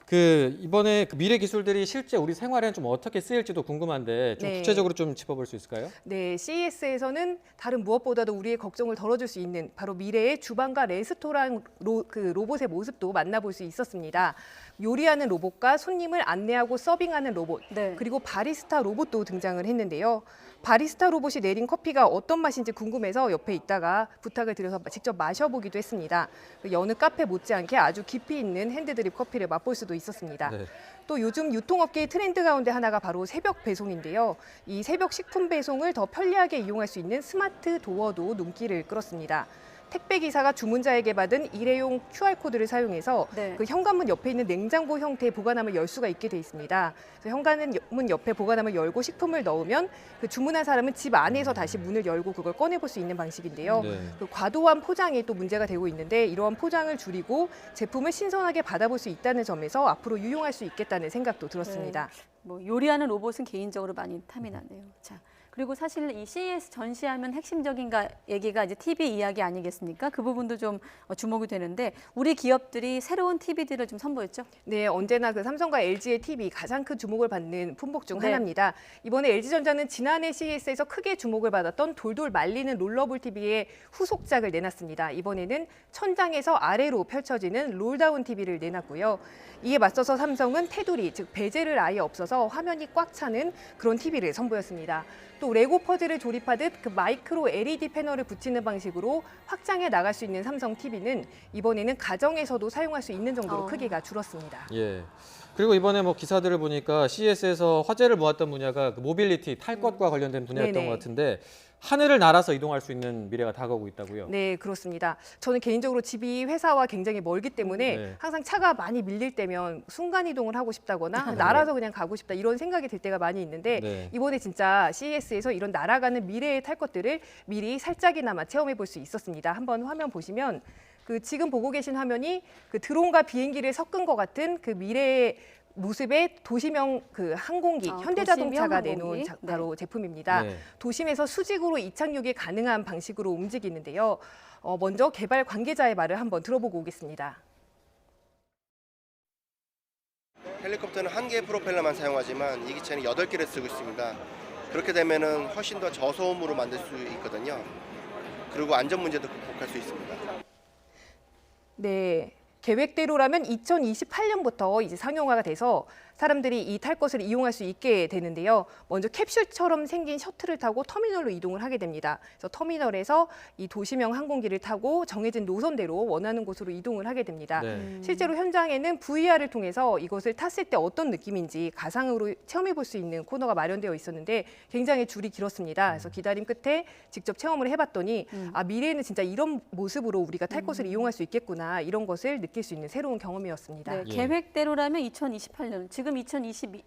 그 이번에 그 미래 기술들이 실제 우리 생활에는 좀 어떻게 쓰일지도 궁금한데 좀 네. 구체적으로 좀 짚어볼 수 있을까요? 네, CES에서는 다른 무엇보다도 우리의 걱정을 덜어줄 수 있는 바로 미래의 주방과 레스토랑 로봇의 모습도 만나볼 수 있었습니다. 요리하는 로봇과 손님을 안내하고 서빙하는 로봇, 네. 그리고 바리스타 로봇도 등장을 했는데요. 바리스타 로봇이 내린 커피가 어떤 맛인지 궁금해서 옆에 있다가 부탁을 드려서 직접 마셔보기도 했습니다. 여느 카페 못지않게 아주 깊이 있는 핸드드립 커피를 맛볼 수도 있었습니다. 네. 또 요즘 유통업계의 트렌드 가운데 하나가 바로 새벽 배송인데요. 이 새벽 식품 배송을 더 편리하게 이용할 수 있는 스마트 도어도 눈길을 끌었습니다. 택배 기사가 주문자에게 받은 일회용 QR코드를 사용해서 네. 그 현관문 옆에 있는 냉장고 형태의 보관함을 열 수가 있게 돼 있습니다. 그래서 현관문 옆에 보관함을 열고 식품을 넣으면 그 주문한 사람은 집 안에서 다시 문을 열고 그걸 꺼내볼 수 있는 방식인데요. 네. 그 과도한 포장이 또 문제가 되고 있는데 이러한 포장을 줄이고 제품을 신선하게 받아볼 수 있다는 점에서 앞으로 유용할 수 있겠다는 생각도 들었습니다. 뭐 요리하는 로봇은 개인적으로 많이 탐이 나네요. 자, 그리고 사실 이 CES 전시하면 핵심적인 얘기가 이제 TV 이야기 아니겠습니까? 그 부분도 좀 주목이 되는데 우리 기업들이 새로운 TV들을 좀 선보였죠? 네, 언제나 그 삼성과 LG의 TV 가장 큰 주목을 받는 품목 중 네. 하나입니다. 이번에 LG전자는 지난해 CES에서 크게 주목을 받았던 돌돌 말리는 롤러볼 TV의 후속작을 내놨습니다. 이번에는 천장에서 아래로 펼쳐지는 롤다운 TV를 내놨고요. 이에 맞서서 삼성은 테두리, 즉 베젤을 아예 없어서 화면이 꽉 차는 그런 TV를 선보였습니다. 또 레고 퍼즐을 조립하듯 그 마이크로 LED 패널을 붙이는 방식으로 확장해 나갈 수 있는 삼성 TV는 이번에는 가정에서도 사용할 수 있는 정도로 크기가 줄었습니다. 예. 그리고 이번에 뭐 기사들을 보니까 CES에서 화제를 모았던 분야가 그 모빌리티, 탈 것과 관련된 분야였던 네네. 것 같은데 하늘을 날아서 이동할 수 있는 미래가 다가오고 있다고요? 네, 그렇습니다. 저는 개인적으로 집이 회사와 굉장히 멀기 때문에 네. 항상 차가 많이 밀릴 때면 순간이동을 하고 싶다거나 날아서 그냥 가고 싶다 이런 생각이 들 때가 많이 있는데 네. 이번에 진짜 CES에서 이런 날아가는 미래의 탈 것들을 미리 살짝이나마 체험해 볼 수 있었습니다. 한번 화면 보시면 그 지금 보고 계신 화면이 그 드론과 비행기를 섞은 것 같은 그 미래의 모습의 도심형 그 항공기 현대자동차가 도심형 내놓은 항공기? 바로 제품입니다. 네. 도심에서 수직으로 이착륙이 가능한 방식으로 움직이는데요. 먼저 개발 관계자의 말을 한번 들어보고 오겠습니다. 헬리콥터는 한 개의 프로펠러만 사용하지만 이 기체는 8개를 쓰고 있습니다. 그렇게 되면은 훨씬 더 저소음으로 만들 수 있거든요. 그리고 안전 문제도 극복할 수 있습니다. 네. 계획대로라면 2028년부터 이제 상용화가 돼서 사람들이 이 탈 것을 이용할 수 있게 되는데요. 먼저 캡슐처럼 생긴 셔틀을 타고 터미널로 이동을 하게 됩니다. 그래서 터미널에서 이 도시명 항공기를 타고 정해진 노선대로 원하는 곳으로 이동을 하게 됩니다. 네. 실제로 현장에는 VR을 통해서 이것을 탔을 때 어떤 느낌인지 가상으로 체험해 볼 수 있는 코너가 마련되어 있었는데 굉장히 줄이 길었습니다. 그래서 기다림 끝에 직접 체험을 해봤더니 아, 미래에는 진짜 이런 모습으로 우리가 탈 것을 이용할 수 있겠구나, 이런 것을 느낄 수 있는 새로운 경험이었습니다. 네, 계획대로라면 2028년, 지금 2020년이니까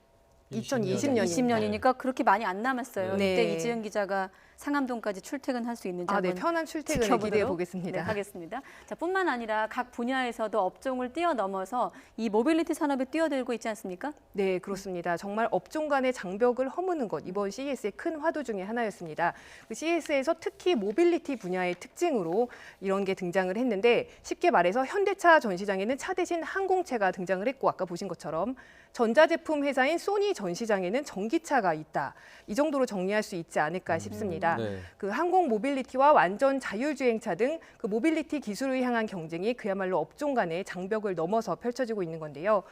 2020년이니까 그렇게 많이 안 남았어요. 네. 이때 이지은 기자가 상암동까지 출퇴근할 수 있는지 한번 편한 출퇴근을 지켜보도록, 기대해 보겠습니다. 네, 하겠습니다. 자, 뿐만 아니라 각 분야에서도 업종을 뛰어넘어서 이 모빌리티 산업에 뛰어들고 있지 않습니까? 네, 그렇습니다. 정말 업종 간의 장벽을 허무는 것, 이번 CES의 큰 화두 중에 하나였습니다. 그 CES에서 특히 모빌리티 분야의 특징으로 이런 게 등장을 했는데, 쉽게 말해서 현대차 전시장에는 차 대신 항공체가 등장을 했고, 아까 보신 것처럼 전자제품 회사인 소니 전시장에는 전기차가 있다. 이 정도로 정리할 수 있지 않을까 싶습니다. 네. 그 항공 모빌리티와 완전 자율주행차 등 그 모빌리티 기술을 향한 경쟁이 그야말로 업종 간의 장벽을 넘어서 펼쳐지고 있는 건데요.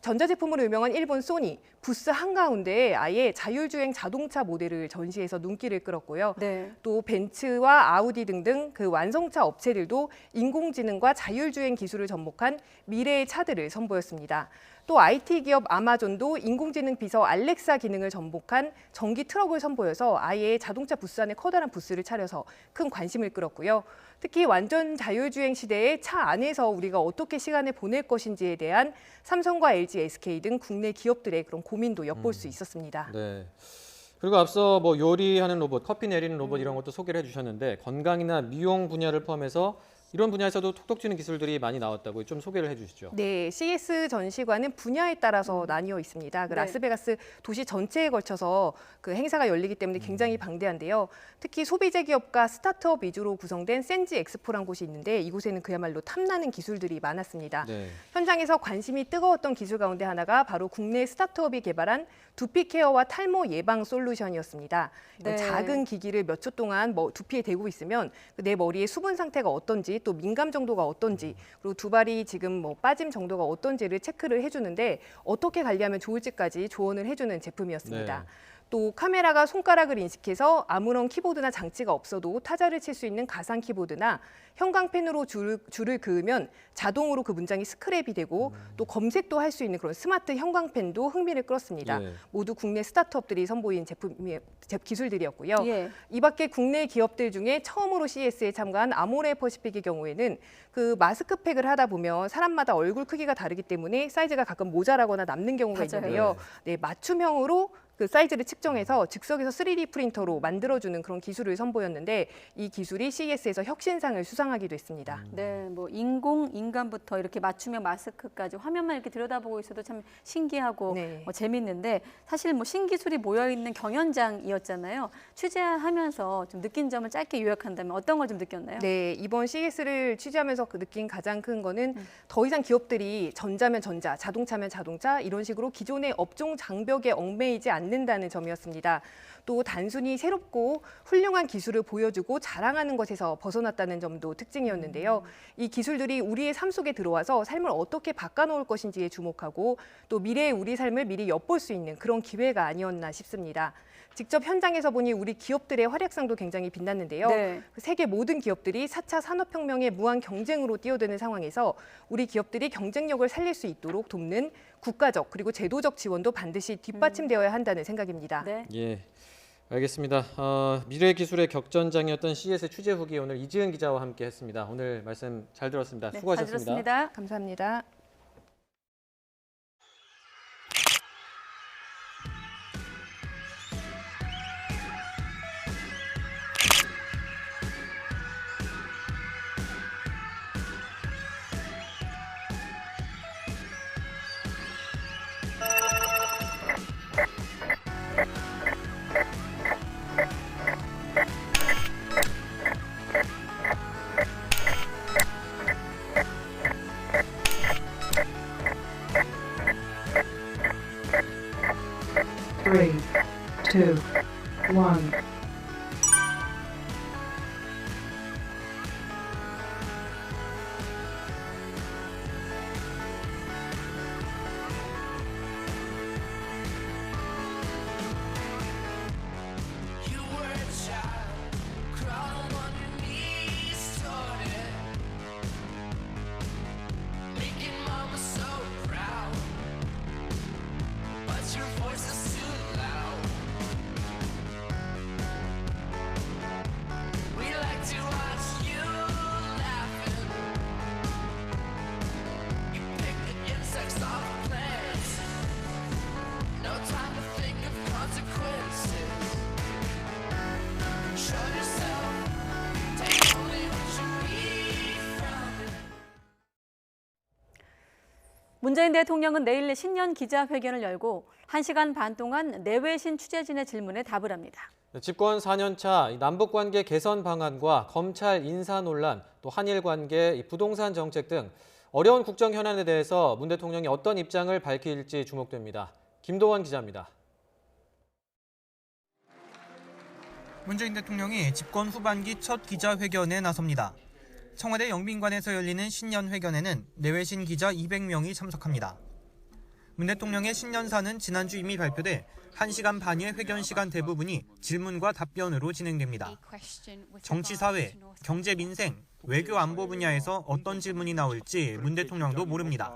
전자제품으로 유명한 일본 소니, 부스 한가운데에 아예 자율주행 자동차 모델을 전시해서 눈길을 끌었고요. 네. 또 벤츠와 아우디 등등 그 완성차 업체들도 인공지능과 자율주행 기술을 접목한 미래의 차들을 선보였습니다. 또 IT 기업 아마존도 인공지능 비서 알렉사 기능을 접목한 전기 트럭을 선보여서 아예 자동차 부스 안에 커다란 부스를 차려서 큰 관심을 끌었고요. 특히 완전 자율주행 시대에 차 안에서 우리가 어떻게 시간을 보낼 것인지에 대한 삼성과 LG, SK 등 국내 기업들의 그런 고민도 엿볼 수 있었습니다. 네. 그리고 앞서 뭐 요리하는 로봇, 커피 내리는 로봇 이런 것도 소개를 해주셨는데, 건강이나 미용 분야를 포함해서 이런 분야에서도 톡톡 튀는 기술들이 많이 나왔다고 좀 소개를 해주시죠. 네, CES 전시관은 분야에 따라서 나뉘어 있습니다. 그 네. 라스베가스 도시 전체에 걸쳐서 그 행사가 열리기 때문에 굉장히 방대한데요. 특히 소비재 기업과 스타트업 위주로 구성된 센지 엑스포란 곳이 있는데, 이곳에는 그야말로 탐나는 기술들이 많았습니다. 네. 현장에서 관심이 뜨거웠던 기술 가운데 하나가 바로 국내 스타트업이 개발한 두피 케어와 탈모 예방 솔루션이었습니다. 네. 작은 기기를 몇 초 동안 두피에 대고 있으면 내 머리의 수분 상태가 어떤지, 또 민감 정도가 어떤지, 그리고 두발이 지금 빠짐 정도가 어떤지를 체크를 해주는데, 어떻게 관리하면 좋을지까지 조언을 해주는 제품이었습니다. 네. 또 카메라가 손가락을 인식해서 아무런 키보드나 장치가 없어도 타자를 칠 수 있는 가상 키보드나 형광펜으로 줄을 그으면 자동으로 그 문장이 스크랩이 되고 또 검색도 할 수 있는 그런 스마트 형광펜도 흥미를 끌었습니다. 예. 모두 국내 스타트업들이 선보인 기술들이었고요. 예. 이 밖에 국내 기업들 중에 처음으로 CES에 참가한 아모레 퍼시픽의 경우에는 그 마스크팩을 하다 보면 사람마다 얼굴 크기가 다르기 때문에 사이즈가 가끔 모자라거나 남는 경우가 맞아요. 있는데요. 네, 맞춤형으로 그 사이즈를 측정해서 즉석에서 3D 프린터로 만들어주는 그런 기술을 선보였는데, 이 기술이 CES에서 혁신상을 수상하기도 했습니다. 네, 뭐 인간부터 이렇게 맞춤형 마스크까지 화면만 이렇게 들여다보고 있어도 참 신기하고 네. 재밌는데, 사실 뭐 신기술이 모여 있는 경연장이었잖아요. 취재하면서 좀 느낀 점을 짧게 요약한다면 어떤 걸 좀 느꼈나요? 네, 이번 CES를 취재하면서 그 느낀 가장 큰 거는 더 이상 기업들이 전자면 전자, 자동차면 자동차 이런 식으로 기존의 업종 장벽에 얽매이지 않는다는 점이었습니다. 또 단순히 새롭고 훌륭한 기술을 보여주고 자랑하는 것에서 벗어났다는 점도 특징이었는데요. 이 기술들이 우리의 삶 속에 들어와서 삶을 어떻게 바꿔놓을 것인지에 주목하고 또 미래의 우리 삶을 미리 엿볼 수 있는 그런 기회가 아니었나 싶습니다. 직접 현장에서 보니 우리 기업들의 활약상도 굉장히 빛났는데요. 네. 세계 모든 기업들이 4차 산업혁명의 무한 경쟁으로 뛰어드는 상황에서 우리 기업들이 경쟁력을 살릴 수 있도록 돕는 국가적 그리고 제도적 지원도 반드시 뒷받침되어야 한다는 생각입니다. 네. 예, 알겠습니다. 미래 기술의 격전장이었던 CES 취재 후기 오늘 이지은 기자와 함께했습니다. 오늘 말씀 잘 들었습니다. 네, 수고하셨습니다. 잘 들었습니다. 감사합니다. 문재인 대통령은 내일 신년 기자회견을 열고 1시간 반 동안 내외신 취재진의 질문에 답을 합니다. 집권 4년차 남북관계 개선 방안과 검찰 인사 논란, 또 한일 관계, 부동산 정책 등 어려운 국정 현안에 대해서 문 대통령이 어떤 입장을 밝힐지 주목됩니다. 김도원 기자입니다. 문재인 대통령이 집권 후반기 첫 기자회견에 나섭니다. 청와대 영빈관에서 열리는 신년 회견에는 내외신 기자 200명이 참석합니다. 문 대통령의 신년사는 지난주 이미 발표돼 1시간 반의 회견 시간 대부분이 질문과 답변으로 진행됩니다. 정치, 사회, 경제, 민생, 외교, 안보 분야에서 어떤 질문이 나올지 문 대통령도 모릅니다.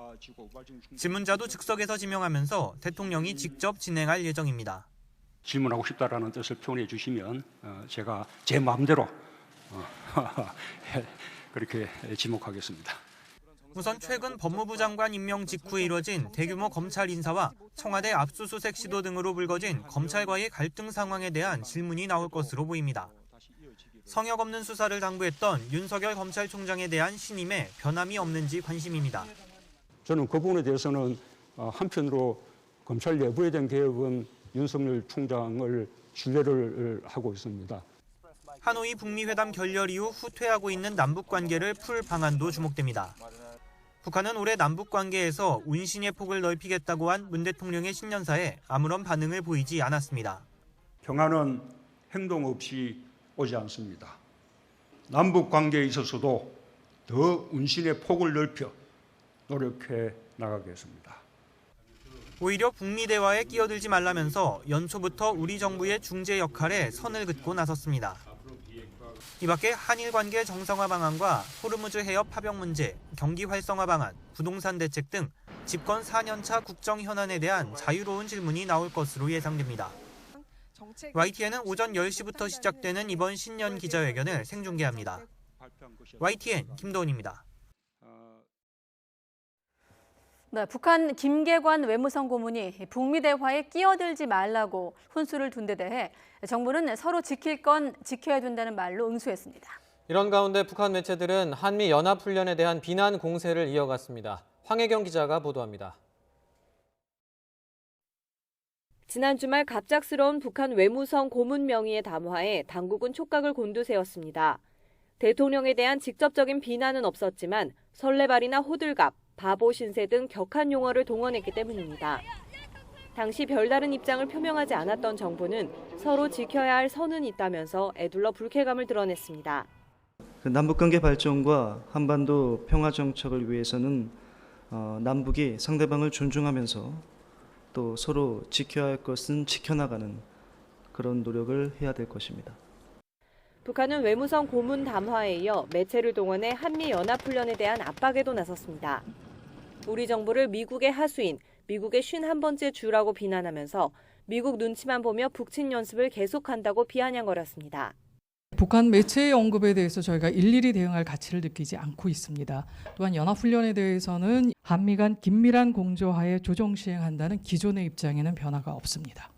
질문자도 즉석에서 지명하면서 대통령이 직접 진행할 예정입니다. 질문하고 싶다라는 뜻을 표현해 주시면 제가 제 마음대로 그렇게 지목하겠습니다. 우선 최근 법무부 장관 임명 직후에 이뤄진 대규모 검찰 인사와 청와대 압수수색 시도 등으로 불거진 검찰과의 갈등 상황에 대한 질문이 나올 것으로 보입니다. 성역 없는 수사를 당부했던 윤석열 검찰총장에 대한 신임에 변함이 없는지 관심입니다. 저는 그 부분에 대해서는 한편으로 검찰 내부에 대한 개혁은 윤석열 총장을 신뢰를 하고 있습니다. 하노이 북미 회담 결렬 이후 후퇴하고 있는 남북 관계를 풀 방안도 주목됩니다. 북한은 올해 남북 관계에서 운신의 폭을 넓히겠다고 한 문 대통령의 신년사에 아무런 반응을 보이지 않았습니다. 평화는 행동 없이 오지 않습니다. 남북 관계에 있어서도 더 운신의 폭을 넓혀 노력해 나가겠습니다. 오히려 북미 대화에 끼어들지 말라면서 연초부터 우리 정부의 중재 역할에 선을 긋고 나섰습니다. 이 밖에 한일 관계 정상화 방안과 호르무즈 해협 파병 문제, 경기 활성화 방안, 부동산 대책 등 집권 4년차 국정 현안에 대한 자유로운 질문이 나올 것으로 예상됩니다. YTN은 오전 10시부터 시작되는 이번 신년 기자회견을 생중계합니다. YTN 김도훈입니다. 네, 북한 김계관 외무성 고문이 북미 대화에 끼어들지 말라고 혼수를 둔 데 대해 정부는 서로 지킬 건 지켜야 된다는 말로 응수했습니다. 이런 가운데 북한 매체들은 한미 연합훈련에 대한 비난 공세를 이어갔습니다. 황혜경 기자가 보도합니다. 지난 주말 갑작스러운 북한 외무성 고문 명의의 담화에 당국은 촉각을 곤두세웠습니다. 대통령에 대한 직접적인 비난은 없었지만 설레발이나 호들갑, 바보 신세 등 격한 용어를 동원했기 때문입니다. 당시 별다른 입장을 표명하지 않았던 정부는 서로 지켜야 할 선은 있다면서 애둘러 불쾌감을 드러냈습니다. 남북관계 발전과 한반도 평화 정착을 위해서는 남북이 상대방을 존중하면서 또 서로 지켜야 할 것은 지켜나가는 그런 노력을 해야 될 것입니다. 북한은 외무성 고문 담화에 이어 매체를 동원해 한미 연합훈련에 대한 압박에도 나섰습니다. 우리 정부를 미국의 하수인, 미국의 51번째 주라고 비난하면서 미국 눈치만 보며 북친 연습을 계속한다고 비아냥거렸습니다. 북한 매체의 언급에 대해서 저희가 일일이 대응할 가치를 느끼지 않고 있습니다. 또한 연합훈련에 대해서는 한미 간 긴밀한 공조하에 조정 시행한다는 기존의 입장에는 변화가 없습니다.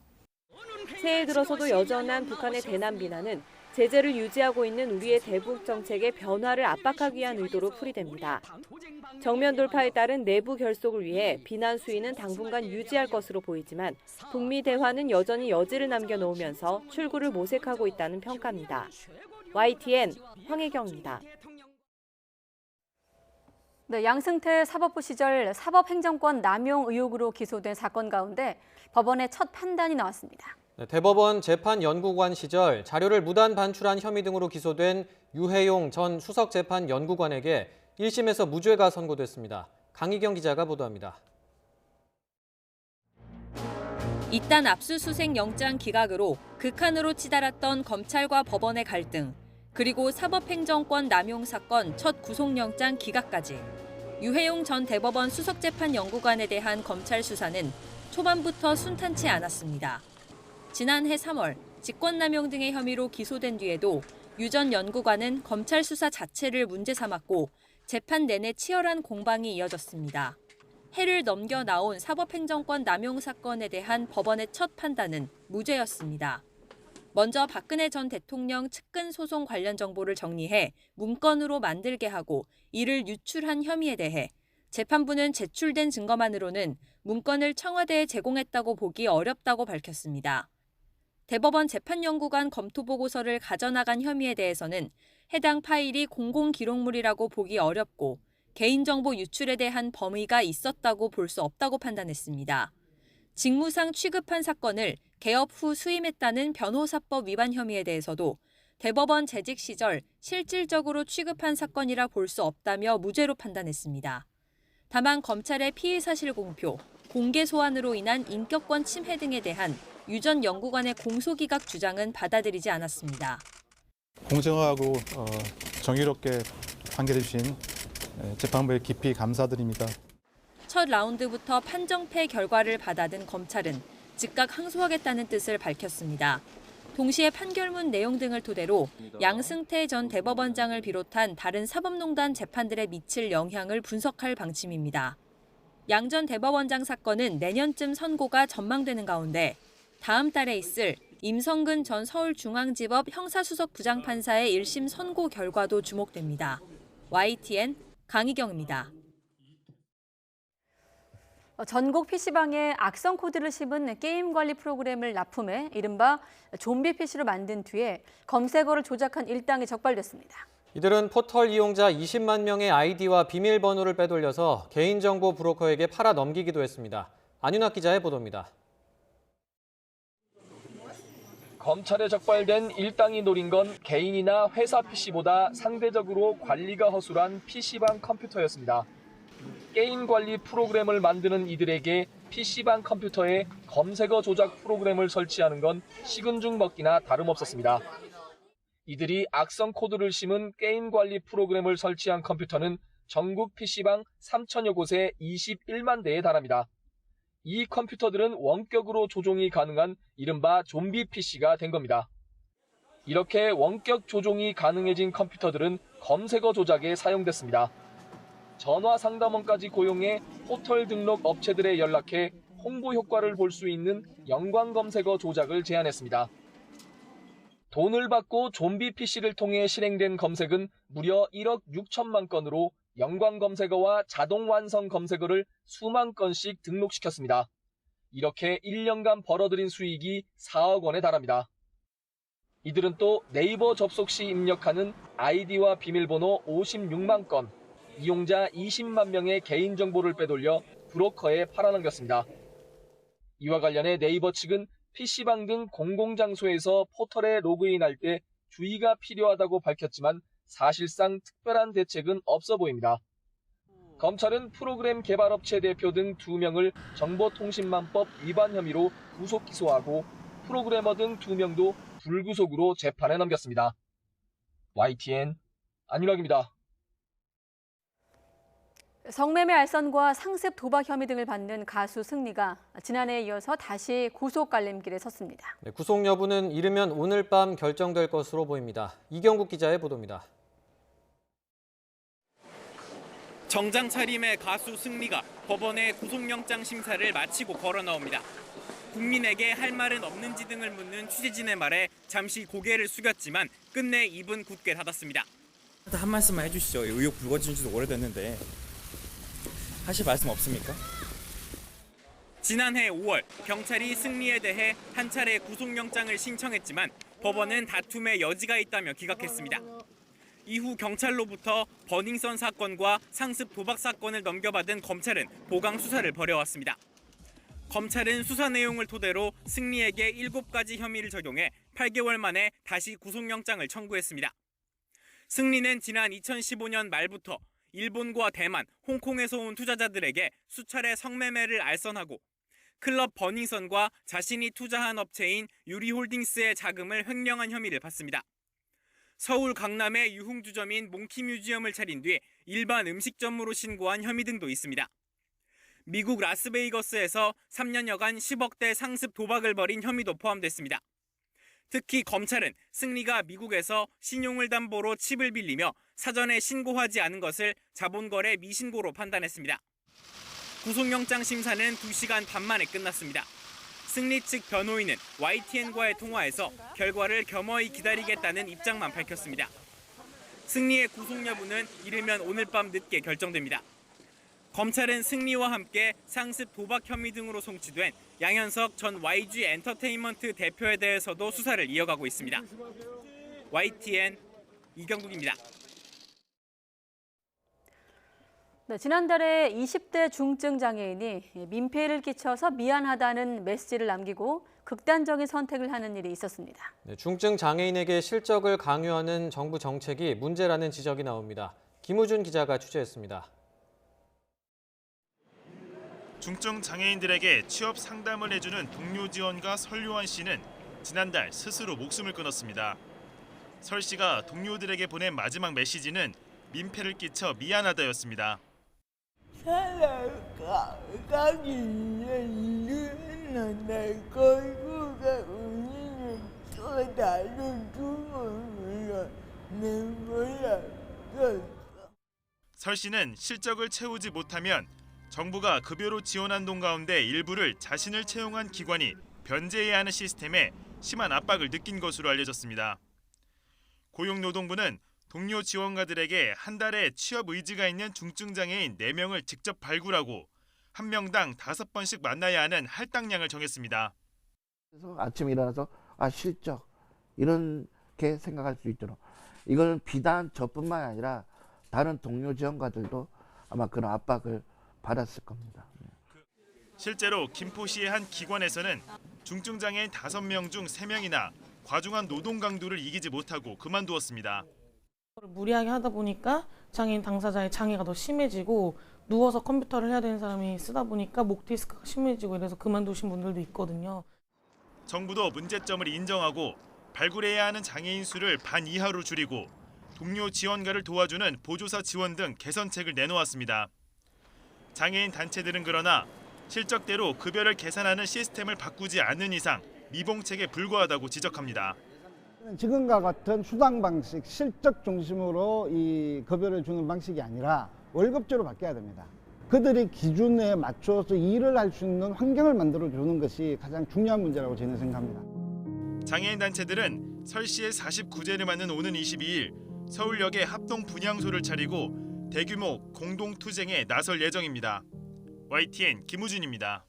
새해 들어서도 여전한 북한의 대남 비난은 제재를 유지하고 있는 우리의 대북 정책의 변화를 압박하기 위한 의도로 풀이됩니다. 정면 돌파에 따른 내부 결속을 위해 비난 수위는 당분간 유지할 것으로 보이지만 북미 대화는 여전히 여지를 남겨놓으면서 출구를 모색하고 있다는 평가입니다. YTN 황혜경입니다. 네, 양승태 사법부 시절 사법행정권 남용 의혹으로 기소된 사건 가운데 법원의 첫 판단이 나왔습니다. 대법원 재판연구관 시절 자료를 무단 반출한 혐의 등으로 기소된 유해용 전 수석재판연구관에게 1심에서 무죄가 선고됐습니다. 강희경 기자가 보도합니다. 이딴 압수수색 영장 기각으로 극한으로 치달았던 검찰과 법원의 갈등, 그리고 사법행정권 남용 사건 첫 구속영장 기각까지 유해용 전 대법원 수석재판연구관에 대한 검찰 수사는 초반부터 순탄치 않았습니다. 지난해 3월 직권남용 등의 혐의로 기소된 뒤에도 유 전 연구관은 검찰 수사 자체를 문제 삼았고 재판 내내 치열한 공방이 이어졌습니다. 해를 넘겨 나온 사법행정권 남용 사건에 대한 법원의 첫 판단은 무죄였습니다. 먼저 박근혜 전 대통령 측근 소송 관련 정보를 정리해 문건으로 만들게 하고 이를 유출한 혐의에 대해 재판부는 제출된 증거만으로는 문건을 청와대에 제공했다고 보기 어렵다고 밝혔습니다. 대법원 재판연구관 검토보고서를 가져나간 혐의에 대해서는 해당 파일이 공공기록물이라고 보기 어렵고 개인정보 유출에 대한 범의가 있었다고 볼 수 없다고 판단했습니다. 직무상 취급한 사건을 개업 후 수임했다는 변호사법 위반 혐의에 대해서도 대법원 재직 시절 실질적으로 취급한 사건이라 볼 수 없다며 무죄로 판단했습니다. 다만 검찰의 피의 사실 공표, 공개 소환으로 인한 인격권 침해 등에 대한 유 전 연구관의 공소기각 주장은 받아들이지 않았습니다. 공정하고 정의롭게 판결해 주신 재판부에 깊이 감사드립니다. 첫 라운드부터 판정패 결과를 받아든 검찰은 즉각 항소하겠다는 뜻을 밝혔습니다. 동시에 판결문 내용 등을 토대로 양승태 전 대법원장을 비롯한 다른 사법농단 재판들에 미칠 영향을 분석할 방침입니다. 양 전 대법원장 사건은 내년쯤 선고가 전망되는 가운데 다음 달에 있을 임성근 전 서울중앙지법 형사수석 부장판사의 1심 선고 결과도 주목됩니다. YTN 강희경입니다. 전국 PC방에 악성 코드를 씹은 게임 관리 프로그램을 납품해 이른바 좀비 PC로 만든 뒤에 검색어를 조작한 일당이 적발됐습니다. 이들은 포털 이용자 20만 명의 아이디와 비밀번호를 빼돌려서 개인정보 브로커에게 팔아 넘기기도 했습니다. 안윤학 기자의 보도입니다. 검찰에 적발된 일당이 노린 건 개인이나 회사 PC보다 상대적으로 관리가 허술한 PC방 컴퓨터였습니다. 게임 관리 프로그램을 만드는 이들에게 PC방 컴퓨터에 검색어 조작 프로그램을 설치하는 건 식은 죽 먹기나 다름없었습니다. 이들이 악성 코드를 심은 게임 관리 프로그램을 설치한 컴퓨터는 전국 PC방 3천여 곳에 21만 대에 달합니다. 이 컴퓨터들은 원격으로 조종이 가능한 이른바 좀비 PC가 된 겁니다. 이렇게 원격 조종이 가능해진 컴퓨터들은 검색어 조작에 사용됐습니다. 전화 상담원까지 고용해 포털 등록 업체들에 연락해 홍보 효과를 볼 수 있는 연관 검색어 조작을 제안했습니다. 돈을 받고 좀비 PC를 통해 실행된 검색은 무려 1억 6천만 건으로 연관 검색어와 자동 완성 검색어를 수만 건씩 등록시켰습니다. 이렇게 1년간 벌어들인 수익이 4억 원에 달합니다. 이들은 또 네이버 접속 시 입력하는 아이디와 비밀번호 56만 건, 이용자 20만 명의 개인정보를 빼돌려 브로커에 팔아넘겼습니다. 이와 관련해 네이버 측은 PC방 등 공공장소에서 포털에 로그인할 때 주의가 필요하다고 밝혔지만 사실상 특별한 대책은 없어 보입니다. 검찰은 프로그램 개발업체 대표 등 2명을 정보통신망법 위반 혐의로 구속 기소하고 프로그래머 등 2명도 불구속으로 재판에 넘겼습니다. YTN 안윤학입니다. 성매매 알선과 상습 도박 혐의 등을 받는 가수 승리가 지난해에 이어서 다시 구속 갈림길에 섰습니다. 구속 여부는 이르면 오늘 밤 결정될 것으로 보입니다. 이경국 기자의 보도입니다. 정장 차림의 가수 승리가 법원의 구속영장 심사를 마치고 걸어 나옵니다. 국민에게 할 말은 없는지 등을 묻는 취재진의 말에 잠시 고개를 숙였지만 끝내 입은 굳게 닫았습니다. 한 말씀만 해주시죠. 의혹 불거진 지도 오래됐는데 하실 말씀 없습니까? 지난해 5월 경찰이 승리에 대해 한 차례 구속영장을 신청했지만 법원은 다툼의 여지가 있다며 기각했습니다. 이후 경찰로부터 버닝썬 사건과 상습 도박 사건을 넘겨받은 검찰은 보강 수사를 벌여왔습니다. 검찰은 수사 내용을 토대로 승리에게 7가지 혐의를 적용해 8개월 만에 다시 구속영장을 청구했습니다. 승리는 지난 2015년 말부터 일본과 대만, 홍콩에서 온 투자자들에게 수차례 성매매를 알선하고 클럽 버닝썬과 자신이 투자한 업체인 유리홀딩스의 자금을 횡령한 혐의를 받습니다. 서울 강남의 유흥주점인 몽키뮤지엄을 차린 뒤 일반 음식점으로 신고한 혐의 등도 있습니다. 미국 라스베이거스에서 3년여간 10억대 상습 도박을 벌인 혐의도 포함됐습니다. 특히 검찰은 승리가 미국에서 신용을 담보로 칩을 빌리며 사전에 신고하지 않은 것을 자본거래 미신고로 판단했습니다. 구속영장 심사는 2시간 반 만에 끝났습니다. 승리 측 변호인은 YTN과의 통화에서 결과를 겸허히 기다리겠다는 입장만 밝혔습니다. 승리의 구속 여부는 이르면 오늘 밤 늦게 결정됩니다. 검찰은 승리와 함께 상습 도박 혐의 등으로 송치된 양현석 전 YG 엔터테인먼트 대표에 대해서도 수사를 이어가고 있습니다. YTN 이경국입니다. 네, 지난달에 20대 중증 장애인이 민폐를 끼쳐서 미안하다는 메시지를 남기고 극단적인 선택을 하는 일이 있었습니다. 네, 중증 장애인에게 실적을 강요하는 정부 정책이 문제라는 지적이 나옵니다. 김우준 기자가 취재했습니다. 중증 장애인들에게 취업 상담을 해주는 동료 지원가 설요한 씨는 지난달 스스로 목숨을 끊었습니다. 설 씨가 동료들에게 보낸 마지막 메시지는 민폐를 끼쳐 미안하다였습니다. 살아가기 위해서는 내 걸그가 우리는 또 다른 주문으로 내몰랐어. 설 씨는 실적을 채우지 못하면 정부가 급여로 지원한 돈 가운데 일부를 자신을 채용한 기관이 변제해야 하는 시스템에 심한 압박을 느낀 것으로 알려졌습니다. 고용노동부는 동료 지원가들에게 한 달에 취업 의지가 있는 중증장애인 4명을 직접 발굴하고 한 명당 5번씩 만나야 하는 할당량을 정했습니다. 그래서 아침에 일어나서 실적 이렇게 생각할 수 있도록 이건 비단 저뿐만 아니라 다른 동료 지원가들도 아마 그런 압박을 받았을 겁니다. 실제로 김포시의 한 기관에서는 중증장애인 5명 중 3명이나 과중한 노동 강도를 이기지 못하고 그만두었습니다. 무리하게 하다 보니까 장애인 당사자의 장애가 더 심해지고 누워서 컴퓨터를 해야 되는 사람이 쓰다 보니까 목 디스크가 심해지고 이래서 그만두신 분들도 있거든요. 정부도 문제점을 인정하고 발굴해야 하는 장애인 수를 반 이하로 줄이고 동료 지원가를 도와주는 보조사 지원 등 개선책을 내놓았습니다. 장애인 단체들은 그러나 실적대로 급여를 계산하는 시스템을 바꾸지 않는 이상 미봉책에 불과하다고 지적합니다. 지금과 같은 수당 방식, 실적 중심으로 이 급여를 주는 방식이 아니라 월급제로 바뀌어야 됩니다. 그들의 기준에 맞춰서 일을 할 수 있는 환경을 만들어 주는 것이 가장 중요한 문제라고 저는 생각합니다. 장애인 단체들은 설 씨의 49제를 맞는 오는 22일 서울역에 합동 분향소를 차리고 대규모 공동 투쟁에 나설 예정입니다. YTN 김우준입니다.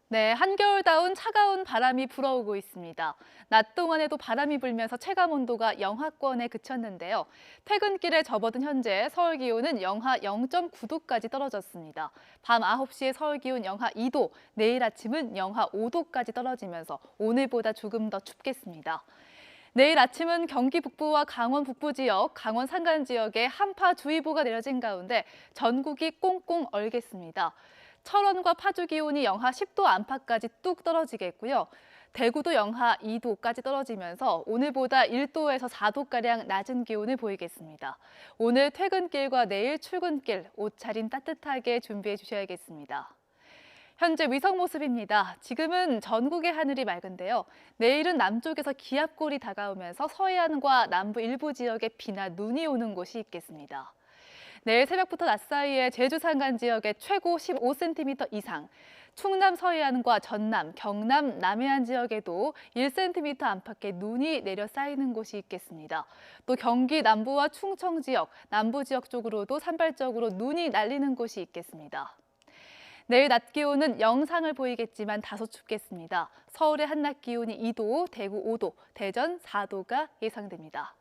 네, 한겨울다운 차가운 바람이 불어오고 있습니다. 낮 동안에도 바람이 불면서 체감온도가 영하권에 그쳤는데요. 퇴근길에 접어든 현재 서울 기온은 영하 0.9도까지 떨어졌습니다. 밤 9시에 서울 기온 영하 2도, 내일 아침은 영하 5도까지 떨어지면서 오늘보다 조금 더 춥겠습니다. 내일 아침은 경기 북부와 강원 북부 지역, 강원 산간 지역에 한파주의보가 내려진 가운데 전국이 꽁꽁 얼겠습니다. 철원과 파주 기온이 영하 10도 안팎까지 뚝 떨어지겠고요. 대구도 영하 2도까지 떨어지면서 오늘보다 1도에서 4도가량 낮은 기온을 보이겠습니다. 오늘 퇴근길과 내일 출근길 옷차림 따뜻하게 준비해 주셔야겠습니다. 현재 위성 모습입니다. 지금은 전국의 하늘이 맑은데요. 내일은 남쪽에서 기압골이 다가오면서 서해안과 남부 일부 지역에 비나 눈이 오는 곳이 있겠습니다. 내일 새벽부터 낮 사이에 제주 산간 지역에 최고 15cm 이상, 충남 서해안과 전남, 경남, 남해안 지역에도 1cm 안팎의 눈이 내려 쌓이는 곳이 있겠습니다. 또 경기 남부와 충청 지역, 남부 지역 쪽으로도 산발적으로 눈이 날리는 곳이 있겠습니다. 내일 낮 기온은 영상을 보이겠지만 다소 춥겠습니다. 서울의 한낮 기온이 2도, 대구 5도, 대전 4도가 예상됩니다.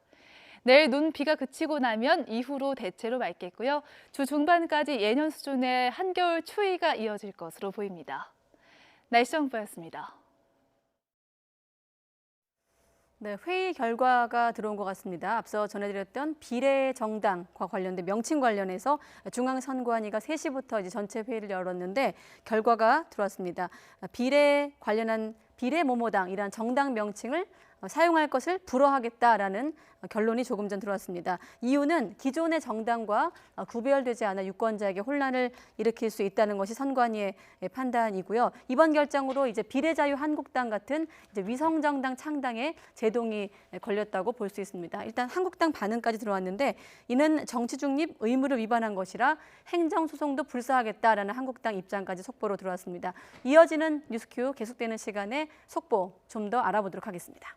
내일 눈 비가 그치고 나면 이후로 대체로 맑겠고요. 주 중반까지 예년 수준의 한겨울 추위가 이어질 것으로 보입니다. 날씨 정보였습니다. 네, 회의 결과가 들어온 것 같습니다. 앞서 전해드렸던 비례정당과 관련된 명칭 관련해서 중앙선관위가 3시부터 이제 전체 회의를 열었는데 결과가 들어왔습니다. 비례 관련한 비례모모당이란 정당 명칭을 사용할 것을 불허하겠다라는 결론이 조금 전 들어왔습니다. 이유는 기존의 정당과 구별되지 않아 유권자에게 혼란을 일으킬 수 있다는 것이 선관위의 판단이고요. 이번 결정으로 이제 비례자유한국당 같은 이제 위성정당 창당에 제동이 걸렸다고 볼 수 있습니다. 일단 한국당 반응까지 들어왔는데 이는 정치 중립 의무를 위반한 것이라 행정소송도 불사하겠다라는 한국당 입장까지 속보로 들어왔습니다. 이어지는 뉴스큐 계속되는 시간에 속보 좀 더 알아보도록 하겠습니다.